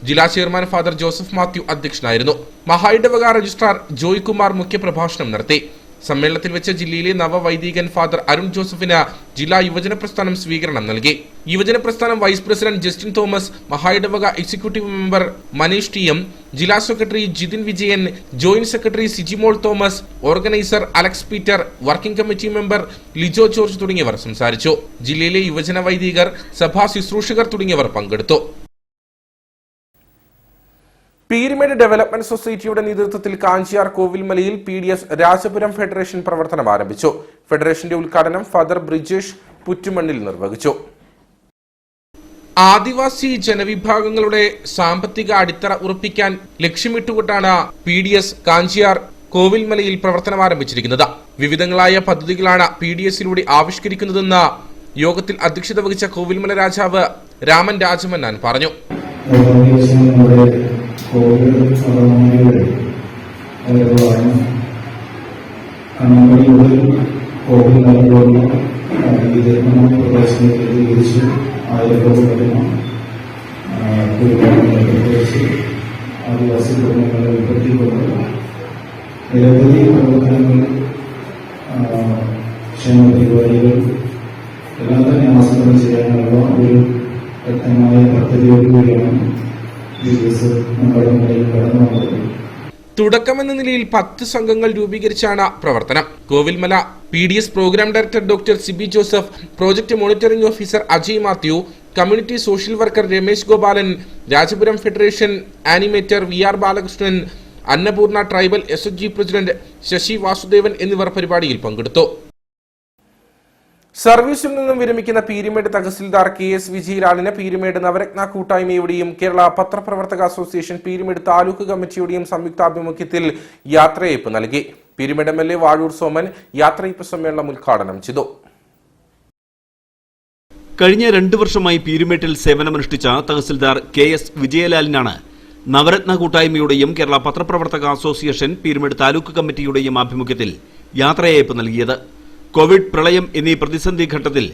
ജില്ലാ ചെയർമാൻ ഫാദർ ജോസഫ് മാത്യു അധ്യക്ഷനായിരുന്നു. മഹായിടവക രജിസ്ട്രാർ ജോയ് കുമാർ മുഖ്യപ്രഭാഷണം നടത്തി. സമ്മേളനത്തിൽ വെച്ച് ജില്ലയിലെ നവവൈദികൻ ഫാദർ അരുൺ ജോസഫിന് ജില്ലാ യുവജന പ്രസ്ഥാനം സ്വീകരണം നൽകി. യുവജന പ്രസ്ഥാനം വൈസ് പ്രസിഡന്റ് ജസ്റ്റിൻ തോമസ്, മഹായിടവക executive member Manish T M, ജില്ലാ secretary Jithin Vijayan, joint secretary Sijimol Thomas, organiser Alex Peter, working committee member Lijo George തുടങ്ങിയവർ സംസാരിച്ചു. ജില്ലയിലെ യുവജന വൈദികർ, സഭാ ശുശ്രൂഷകർ തുടങ്ങിയവർ പങ്കെടുത്തു. പീരുമേട് ഡെവലപ്മെന്റ് സൊസൈറ്റിയുടെ നേതൃത്വത്തിൽ കാഞ്ചിയാർ കോവിൽമലയിൽ PDS രാജപുരം ഫെഡറേഷൻ പ്രവർത്തനം ആരംഭിച്ചു. ഫെഡറേഷന്റെ ഉദ്ഘാടനം ഫാദർ ബ്രിജേഷ് പുറ്റുമണ്ണിൽ നിർവഹിച്ചു. ആദിവാസി ജനവിഭാഗങ്ങളുടെ സാമ്പത്തിക അടിത്തറ ഉറപ്പിക്കാൻ ലക്ഷ്യമിട്ടുകൊണ്ടാണ് PDS കാഞ്ചിയാർ കോവിൽമലയിൽ പ്രവർത്തനം ആരംഭിച്ചിരിക്കുന്നത്. വിവിധങ്ങളായ പദ്ധതികളാണ് PDSയിലൂടെ ആവിഷ്കരിക്കുന്നതെന്ന് യോഗത്തിൽ അധ്യക്ഷത വഹിച്ച കോവിൽമല രാജാവ് രാമൻ രാജമന്നാൻ പറഞ്ഞു. ആദിവാസി കുടുംബങ്ങളെ ഉൾപ്പെടുത്തിക്കൊണ്ട് നിരവധി പ്രവർത്തനങ്ങൾ, ക്ഷേമ പരിപാടികൾ എല്ലാം തന്നെ ആസൂത്രണം ചെയ്യാനുള്ള ഒരു വ്യക്തമായ പദ്ധതിയോടുകൂടിയാണ് നമ്മുടെ മുന്നിൽ കടന്നു വന്നത്. തുടക്കമെന്ന നിലയിൽ 10 സംഘങ്ങൾ രൂപീകരിച്ചാണ് പ്രവർത്തനം. Kovilmala PDS programme director doctor Sibi Joseph, project monitoring officer Ajay Mathew, community social worker Ramesh Gopalan, Rajapuram federation animator VR Balakrishnan, Annapoorna tribal SHG president Sasi Vasudevan എന്നിവർ പരിപാടിയിൽ പങ്കെടുത്തു. സർവീസിൽ നിന്നും വിരമിക്കുന്ന പീരുമേട് തഹസിൽദാർ KS വിജയലാലിന് പീരുമേട് നവരത്ന കൂട്ടായ്മയുടെയും കേരള പത്രപ്രവർത്തക അസോസിയേഷൻ പീരുമേട് താലൂക്ക് കമ്മിറ്റിയുടെയും സംയുക്താഭിമുഖ്യത്തിൽ യാത്രയയപ്പ് നൽകി. പീരുമേട് MLA വാഴൂർ സോമൻ യാത്രയയപ്പ് സമ്മേളനം ഉദ്ഘാടനം ചെയ്തു. കഴിഞ്ഞ 2 വർഷമായി പീരുമേട്ടിൽ സേവനമനുഷ്ഠിച്ച തഹസിൽദാർ KS വിജയലാലിനാണ് നവരത്ന കൂട്ടായ്മയുടെയും കേരള പത്രപ്രവർത്തക അസോസിയേഷൻ പീരുമേട് താലൂക്ക് കമ്മിറ്റിയുടെയും ആഭിമുഖ്യത്തിൽ യാത്രയയപ്പ് നൽകിയത്. കോവിഡ്, പ്രളയം എന്നീ പ്രതിസന്ധി ഘട്ടത്തിൽ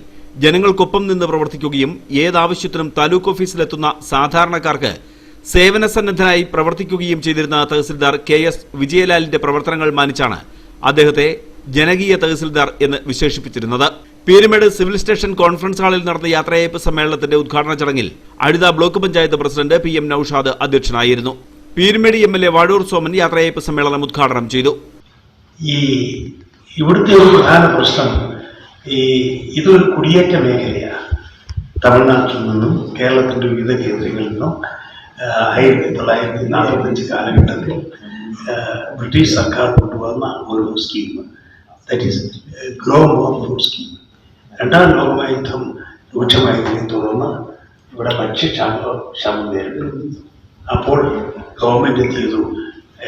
ജനങ്ങൾക്കൊപ്പം നിന്ന് പ്രവർത്തിക്കുകയും ഏതാവശ്യത്തിനും താലൂക്ക് ഓഫീസിലെത്തുന്ന സാധാരണക്കാർക്ക് സേവന സന്നദ്ധനായി പ്രവർത്തിക്കുകയും ചെയ്തിരുന്ന തഹസിൽദാർ KS വിജയലാലിന്റെ പ്രവർത്തനങ്ങൾ മാനിച്ചാണ് അദ്ദേഹത്തെ ജനകീയ തഹസിൽദാർ എന്ന് വിശേഷിപ്പിച്ചിരുന്നത്. പീരുമേട് സിവിൽ സ്റ്റേഷൻ കോൺഫറൻസ് ഹാളിൽ നടന്ന യാത്രയയപ്പ് സമ്മേളനത്തിന്റെ ഉദ്ഘാടന ചടങ്ങിൽ Azhutha block panchayat president PM Noushad അധ്യക്ഷനായിരുന്നു. പീരുമേട് MLA വാഴൂർ സോമൻ യാത്രയയപ്പ് സമ്മേളനം ഉദ്ഘാടനം ചെയ്തു. ഇവിടുത്തെ ഒരു പ്രധാന പ്രശ്നം ഇതൊരു കുടിയേറ്റ മേഖലയാണ്. തമിഴ്നാട്ടിൽ നിന്നും കേരളത്തിൻ്റെ വിവിധ കേന്ദ്രങ്ങളിൽ നിന്നും 1945 കാലഘട്ടത്തിൽ ബ്രിട്ടീഷ് സർക്കാർ കൊണ്ടുവന്ന ഒരു scheme, that is grow more food scheme. 2ാം ലോകയുദ്ധം രൂക്ഷമായതിനെ തുടർന്ന് ഇവിടെ ഭക്ഷ്യക്ഷാമം നേരിടുന്നു. അപ്പോൾ ഗവൺമെൻറ് എന്ത് ചെയ്തു?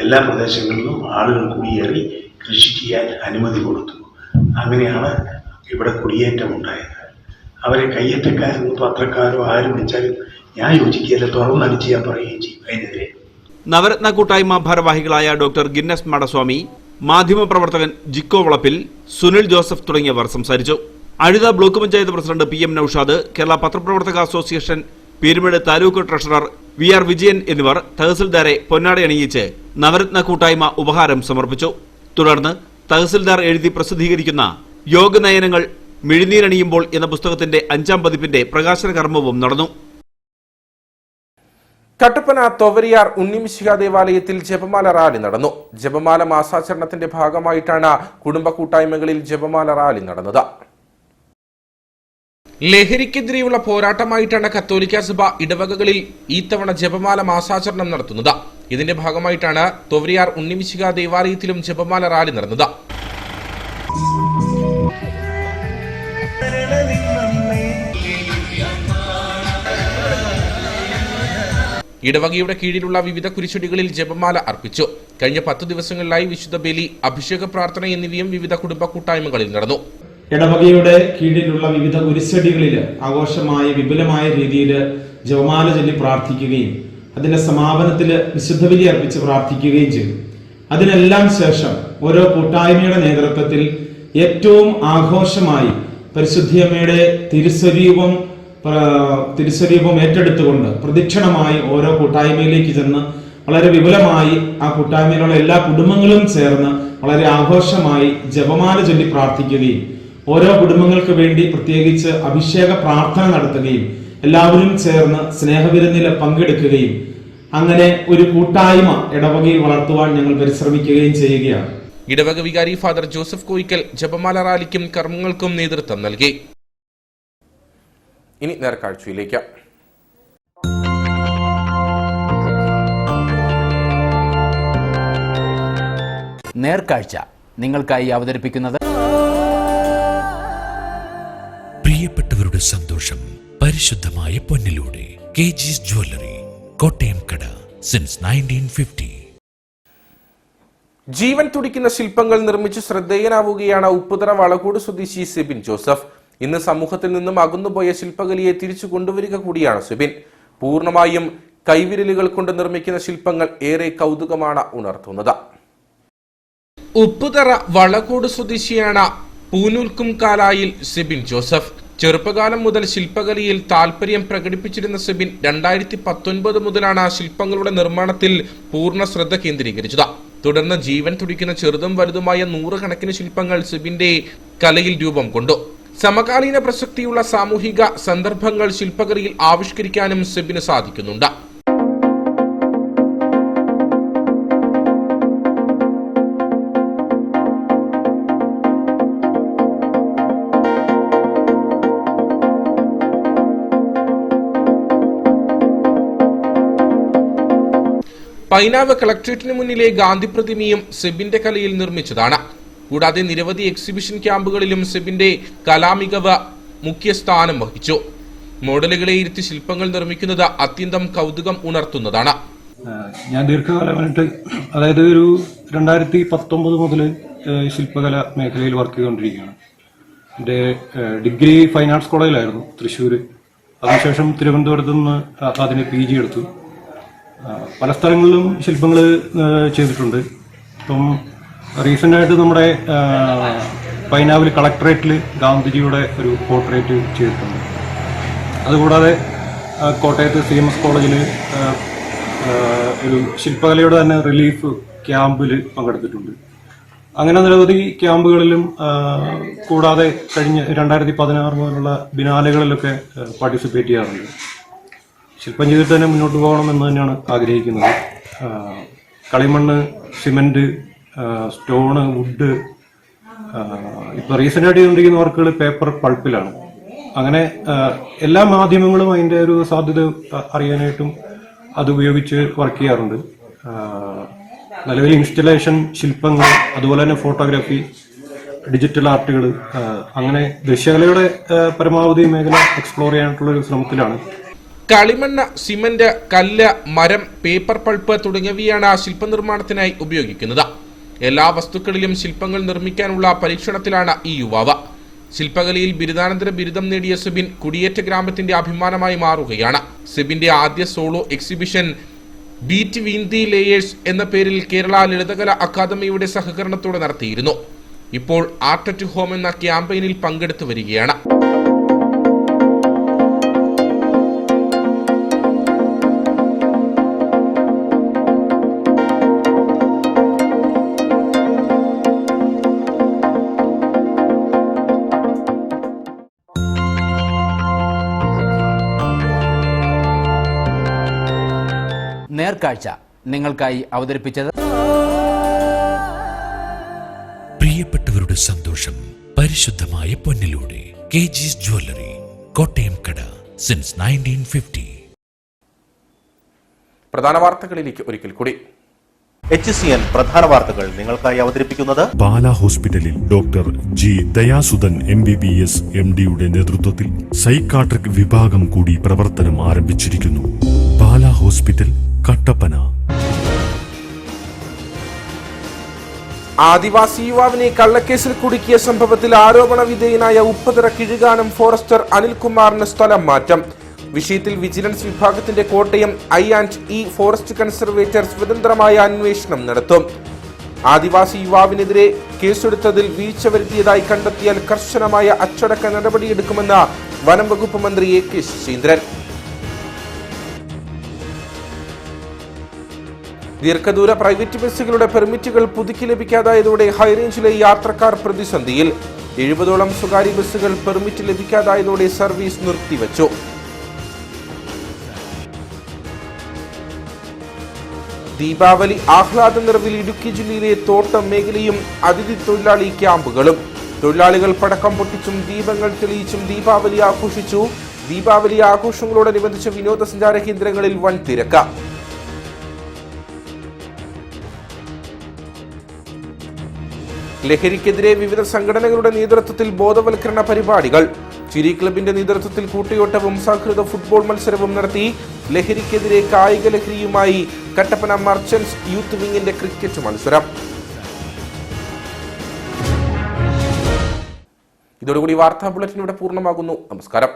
എല്ലാ പ്രദേശങ്ങളിലും ആളുകൾ കുടിയേറി കൃഷി ചെയ്യാൻ അനുമതി കൊടുത്തു. അങ്ങനെയാണ് ഇവിടെ കുടിയേറ്റം ഉണ്ടായത്. അവരെ കയ്യേറ്റക്കാരെന്ന് പത്രക്കാരോ ആരും വിളിച്ചാലും ഞാൻ യോജിക്കുകയല്ല, തുറന്നടിച്ച് ഞാൻ പറയുകയും ചെയ്യും അതിനെതിരെ. നവരത്ന കൂട്ടായ്മ ഭാരവാഹികളായ ഡോക്ടർ ഗിന്നസ് മടസ്വാമി, മാധ്യമപ്രവർത്തകൻ ജിക്കോ വളപ്പിൽ, സുനിൽ ജോസഫ് തുടങ്ങിയവർ സംസാരിച്ചു. Azhutha block panchayat president PM Naushad, Kerala പത്രപ്രവർത്തക association Peermade taluk treasurer VR Vijayan എന്നിവർ തഹസിൽദാരെ പൊന്നാട അണിയിച്ച് നവരത്ന കൂട്ടായ്മ ഉപഹാരം സമർപ്പിച്ചു. തുടർന്ന് തഹസിൽദാർ എഴുതി പ്രസിദ്ധീകരിക്കുന്ന യോഗനയനങ്ങൾ മിഴിനീരണിയുമ്പോൾ എന്ന പുസ്തകത്തിന്റെ 5ാം പതിപ്പിന്റെ പ്രകാശന കർമ്മവും നടന്നു. കട്ടപ്പന തൊവരിയാർ ഉണ്ണിമിശിഹ ദേവാലയത്തിൽ ജപമാല റാലി നടന്നു. ജപമാല മാസാചരണത്തിന്റെ ഭാഗമായിട്ടാണ് കുടുംബ കൂട്ടായ്മകളിൽ ജപമാല റാലി നടന്നത്. ലഹരിക്കെതിരെയുള്ള പോരാട്ടമായിട്ടാണ് കത്തോലിക്ക സഭ ഇടവകകളിൽ ഈ തവണ ജപമാല മാസാചരണം നടത്തുന്നത്. ഇതിന്റെ ഭാഗമായിട്ടാണ് തൊവരിയാർ ഉണ്ണിമിശിഹ ദേവാലയത്തിലും ജപമാല റാലി നടന്നത്. ഇടവകയുടെ കീഴിലുള്ള വിവിധ കുരിശടികളിൽ ജപമാല അർപ്പിച്ചു. കഴിഞ്ഞ 10 ദിവസങ്ങളിലായി വിശുദ്ധ ബലി, അഭിഷേക പ്രാർത്ഥന എന്നിവയും വിവിധ കുടുംബ കൂട്ടായ്മകളിൽ നടന്നു. ഇടവകയുടെ കീഴിലുള്ള വിവിധ കുരിശടികളിൽ ആഘോഷമായ വിപുലമായ രീതിയിൽ ജപമാല ചൊല്ലി പ്രാർത്ഥിക്കുകയും അതിന്റെ സമാപനത്തിൽ വിശുദ്ധ ബലി അർപ്പിച്ച് പ്രാർത്ഥിക്കുകയും ചെയ്തു. അതിനെല്ലാം ശേഷം ഓരോ കൂട്ടായ്മയുടെ നേതൃത്വത്തിൽ ഏറ്റവും ആഘോഷമായി പരിശുദ്ധിയമ്മയുടെ തിരുസ്വരൂപം ഏറ്റെടുത്തുകൊണ്ട് പ്രദക്ഷിണമായി ഓരോ കൂട്ടായ്മയിലേക്ക് ചെന്ന് വളരെ വിപുലമായി ആ കൂട്ടായ്മയിലുള്ള എല്ലാ കുടുംബങ്ങളും ചേർന്ന് വളരെ ആഘോഷമായി ജപമാല ചൊല്ലി പ്രാർത്ഥിക്കുകയും ഓരോ കുടുംബങ്ങൾക്ക് വേണ്ടി പ്രത്യേകിച്ച് അഭിഷേക പ്രാർത്ഥന നടത്തുകയും എല്ലാവരും ചേർന്ന് സ്നേഹവിരുന്നിൽ പങ്കെടുക്കുകയും അങ്ങനെ ഒരു കൂട്ടായ്മ ഇടവകയിൽ വളർത്തുവാൻ ഞങ്ങൾ പരിശ്രമിക്കുകയും ചെയ്യുകയാണ്. ഇടവക വികാരി ഫാദർ ജോസഫ് കോയിക്കൽ ജപമാല റാലിക്കും കർമ്മങ്ങൾക്കും നേതൃത്വം നൽകി. ഇനി നേർക്കാഴ്ചയിലേക്ക്. നേർക്കാഴ്ച നിങ്ങൾക്കായി അവതരിപ്പിക്കുന്നത് പ്രിയപ്പെട്ടവരുടെ സന്തോഷം പരിശുദ്ധമായ പൊന്നിലൂടെ കെജിസ് ജ്വല്ലറി, കോട്ടയം കട, സിൻസ് 1950. ജീവൻ തുടിക്കുന്ന ശില്പങ്ങൾ നിർമ്മിച്ച് ശ്രദ്ധേയനാവുകയാണ് ഉപ്പുതറ വളകൂട് സ്വദേശി സെബിൻ ജോസഫ്. ഇന്ന് സമൂഹത്തിൽ നിന്നും അകന്നുപോയ ശില്പകലയെ തിരിച്ചു കൊണ്ടുവരിക കൂടിയാണ് സെബിൻ. പൂർണ്ണമായും കൈവിരലുകൾ കൊണ്ട് നിർമ്മിക്കുന്ന ശില്പങ്ങൾ ഏറെ കൗതുകമാണ് ഉണർത്തുന്നത്. ഉപ്പുതറ വളകൂട് സ്വദേശിയാണ് പൂനൂൽക്കും കാലായിൽ സെബിൻ ജോസഫ്. ചെറുപ്പകാലം മുതൽ ശില്പകലയിൽ താല്പര്യം പ്രകടിപ്പിച്ചിരുന്ന സെബിൻ 2019 മുതലാണ് ശില്പങ്ങളുടെ നിർമ്മാണത്തിൽ പൂർണ്ണ ശ്രദ്ധ കേന്ദ്രീകരിച്ചത്. തുടർന്ന് ജീവൻ തുടിക്കുന്ന ചെറുതും വലുതുമായ 100 കണക്കിന് ശില്പങ്ങൾ സെബിന്റെ കലയിൽ രൂപം കൊണ്ടു. സമകാലീന പ്രസക്തിയുള്ള സാമൂഹിക സന്ദർഭങ്ങൾ ശില്പകലയിൽ ആവിഷ്കരിക്കാനും സെബിന് സാധിക്കുന്നുണ്ട്. പൈനാവ് കളക്ടറേറ്റിന് മുന്നിലെ ഗാന്ധി പ്രതിമയും സെബിന്റെ കലയിൽ നിർമ്മിച്ചതാണ്. കൂടാതെ നിരവധി എക്സിബിഷൻ ക്യാമ്പുകളിലും സെബിന്റെ കലാമികവ് മുഖ്യ സ്ഥാനം വഹിച്ചു. മോഡലുകളെ ഇരുത്തി ശില്പങ്ങൾ നിർമ്മിക്കുന്നത് അത്യന്തം കൗതുകം ഉണർത്തുന്നതാണ്. ഞാൻ ദീർഘകാലമായിട്ട്, അതായത് ഒരു 2019 മുതൽ ശില്പകല മേഖലയിൽ വർക്ക് ചെയ്തുകൊണ്ടിരിക്കുകയാണ്. എൻ്റെ ഡിഗ്രി ഫൈൻ ആർട്സ് കോളേജിലായിരുന്നു തൃശ്ശൂർ. അതിനുശേഷം തിരുവനന്തപുരത്ത് നിന്ന് അതിന് PG എടുത്തു. പല സ്ഥലങ്ങളിലും ശില്പങ്ങൾ ചെയ്തിട്ടുണ്ട്. ഇപ്പം റീസെൻ്റായിട്ട് നമ്മുടെ പൈനാവിൽ കളക്ടറേറ്റിൽ ഗാന്ധിജിയുടെ ഒരു പോർട്രേറ്റ് ചെയ്തിട്ടുണ്ട്. അതുകൂടാതെ കോട്ടയത്ത് CMS കോളേജിൽ ഒരു ശില്പകലയുടെ തന്നെ റിലീഫ് ക്യാമ്പിൽ പങ്കെടുത്തിട്ടുണ്ട്. അങ്ങനെ നിരവധി ക്യാമ്പുകളിലും കൂടാതെ കഴിഞ്ഞ 2016 മുതലുള്ള ബിനാലകളിലൊക്കെ പാർട്ടിസിപ്പേറ്റ് ചെയ്യാറുണ്ട്. ശില്പം ചെയ്തിട്ട് തന്നെ മുന്നോട്ട് പോകണമെന്ന് തന്നെയാണ് ആഗ്രഹിക്കുന്നത്. കളിമണ്ണ്, സിമെൻറ്റ്, സ്റ്റോണ്, വുഡ്, ഇപ്പോൾ റീസെൻ്റായിട്ട് ചെയ്തുകൊണ്ടിരിക്കുന്ന വർക്കുകൾ പേപ്പർ പൾപ്പിലാണ്. അങ്ങനെ എല്ലാ മാധ്യമങ്ങളും അതിൻ്റെ ഒരു സാധ്യത അറിയാനായിട്ടും അത് ഉപയോഗിച്ച് വർക്ക് ചെയ്യാറുണ്ട്. നിലവിൽ ഇൻസ്റ്റലേഷൻ, ശില്പങ്ങൾ, അതുപോലെ തന്നെ ഫോട്ടോഗ്രാഫി, ഡിജിറ്റൽ ആർട്ടുകൾ, അങ്ങനെ ദൃശ്യകലയുടെ പരമാവധി മേഖല എക്സ്പ്ലോർ ചെയ്യാനായിട്ടുള്ള ഒരു ശ്രമത്തിലാണ്. കളിമണ്ണ്, സിമന്റ്, കല്ല്, മരം, പേപ്പർ പൾപ്പ് തുടങ്ങിയവയാണ് ശില്പനിർമ്മാണത്തിനായി ഉപയോഗിക്കുന്നത്. എല്ലാ വസ്തുക്കളിലും ശില്പങ്ങൾ നിർമ്മിക്കാനുള്ള പരീക്ഷണത്തിലാണ് ഈ യുവാവ്. ശില്പകലയിൽ ബിരുദാനന്തര ബിരുദം നേടിയ സെബിൻ കുടിയേറ്റ ഗ്രാമത്തിന്റെ അഭിമാനമായി മാറുകയാണ്. സെബിന്റെ ആദ്യ solo exhibition between the layers എന്ന പേരിൽ കേരള ലളിതകല അക്കാദമിയുടെ സഹകരണത്തോടെ നടത്തിയിരുന്നു. ഇപ്പോൾ ആർട്ട് അറ്റ് ഹോം എന്ന ക്യാമ്പയിനിൽ പങ്കെടുത്തു വരികയാണ്. നേർക്കാഴ്ച നിങ്ങൾക്കായി അവതരിപ്പിച്ചത് പ്രിയപ്പെട്ടവരുടെ സന്തോഷം പരിശുദ്ധമായ പൊന്നിലൂടെ കെജിസ് ജ്വല്ലറി, കോട്ടയം കട സിൻസ് 1950. പ്രധാന വാർത്തകളിലേക്ക് ഒരിക്കൽ കൂടി. HCN പ്രധാന വാർത്തകൾ നിങ്ങൾക്കായി അവതരിപ്പിക്കുന്നത് പാല ഹോസ്പിറ്റലിൽ ഡോക്ടർ ജി ദയാസുധൻ MBBS MDയുടെ നേതൃത്വത്തിൽ സൈക്കാട്രിക് വിഭാഗം കൂടി പ്രവർത്തനം ആരംഭിച്ചിരിക്കുന്നു. പാല ഹോസ്പിറ്റൽ, കട്ടപ്പന. ആദിവാസി യുവാവിനെ കള്ളക്കേസിൽ കുടുക്കിയ സംഭവത്തിൽ ആരോപണ വിധേയനായ ഉപ്പതറ കിഴുകാനം ഫോറസ്റ്റർ അനിൽകുമാറിന് സ്ഥലം മാറ്റം. വിഷയത്തിൽ വിജിലൻസ് വിഭാഗത്തിന്റെ കോട്ടയം I&E ഫോറസ്റ്റ് കൺസർവേറ്റർ സ്വതന്ത്രമായ അന്വേഷണം നടത്തും. ആദിവാസി യുവാവിനെതിരെ കേസെടുത്തതിൽ വീഴ്ച വരുത്തിയതായി കണ്ടെത്തിയാൽ കർശനമായ അച്ചടക്ക നടപടിയെടുക്കുമെന്ന് വനം വകുപ്പ് മന്ത്രി AK ശശീന്ദ്രൻ. ദീർഘദൂര പ്രൈവറ്റ് ബസ്സുകളുടെ പെർമിറ്റുകൾ പുതുക്കി ലഭിക്കാതായതോടെ ഹൈറേഞ്ചിലെ യാത്രക്കാർ പ്രതിസന്ധിയിൽ. 70ഓളം സ്വകാര്യ ബസ്സുകൾ പെർമിറ്റ് ലഭിക്കാതായതോടെ സർവീസ് നിർത്തിവച്ചു. ദീപാവലി ആഹ്ലാദ നിറവിൽ ഇടുക്കി ജില്ലയിലെ തോട്ടം മേഖലയും അതിഥി തൊഴിലാളി ക്യാമ്പുകളും. തൊഴിലാളികൾ പടക്കം പൊട്ടിച്ചും ദീപങ്ങൾ തെളിയിച്ചും ദീപാവലി ആഘോഷിച്ചു. ദീപാവലി ആഘോഷങ്ങളോടനുബന്ധിച്ച വിനോദസഞ്ചാര കേന്ദ്രങ്ങളിൽ വൻ തിരക്ക്. ലഹരിക്കെതിരെ വിവിധ സംഘടനകളുടെ നേതൃത്വത്തിൽ ബോധവൽക്കരണ പരിപാടികൾ. ചിരി ക്ലബിന്റെ നേതൃത്വത്തിൽ കൂട്ടിയോട്ടവും സൗഹൃദ ഫുട്ബോൾ മത്സരവും നടത്തി. ലഹരിക്കെതിരെ കായിക ലഹരിയുമായി കട്ടപ്പന മർച്ചന്റ്സ് യൂത്ത് വിങ്ങിന്റെ ക്രിക്കറ്റ് മത്സരം. ഇതോടുകൂടി വാർത്താ ബുള്ളറ്റിൻ ഇവിടെ പൂർണ്ണമാകുന്നു. നമസ്കാരം.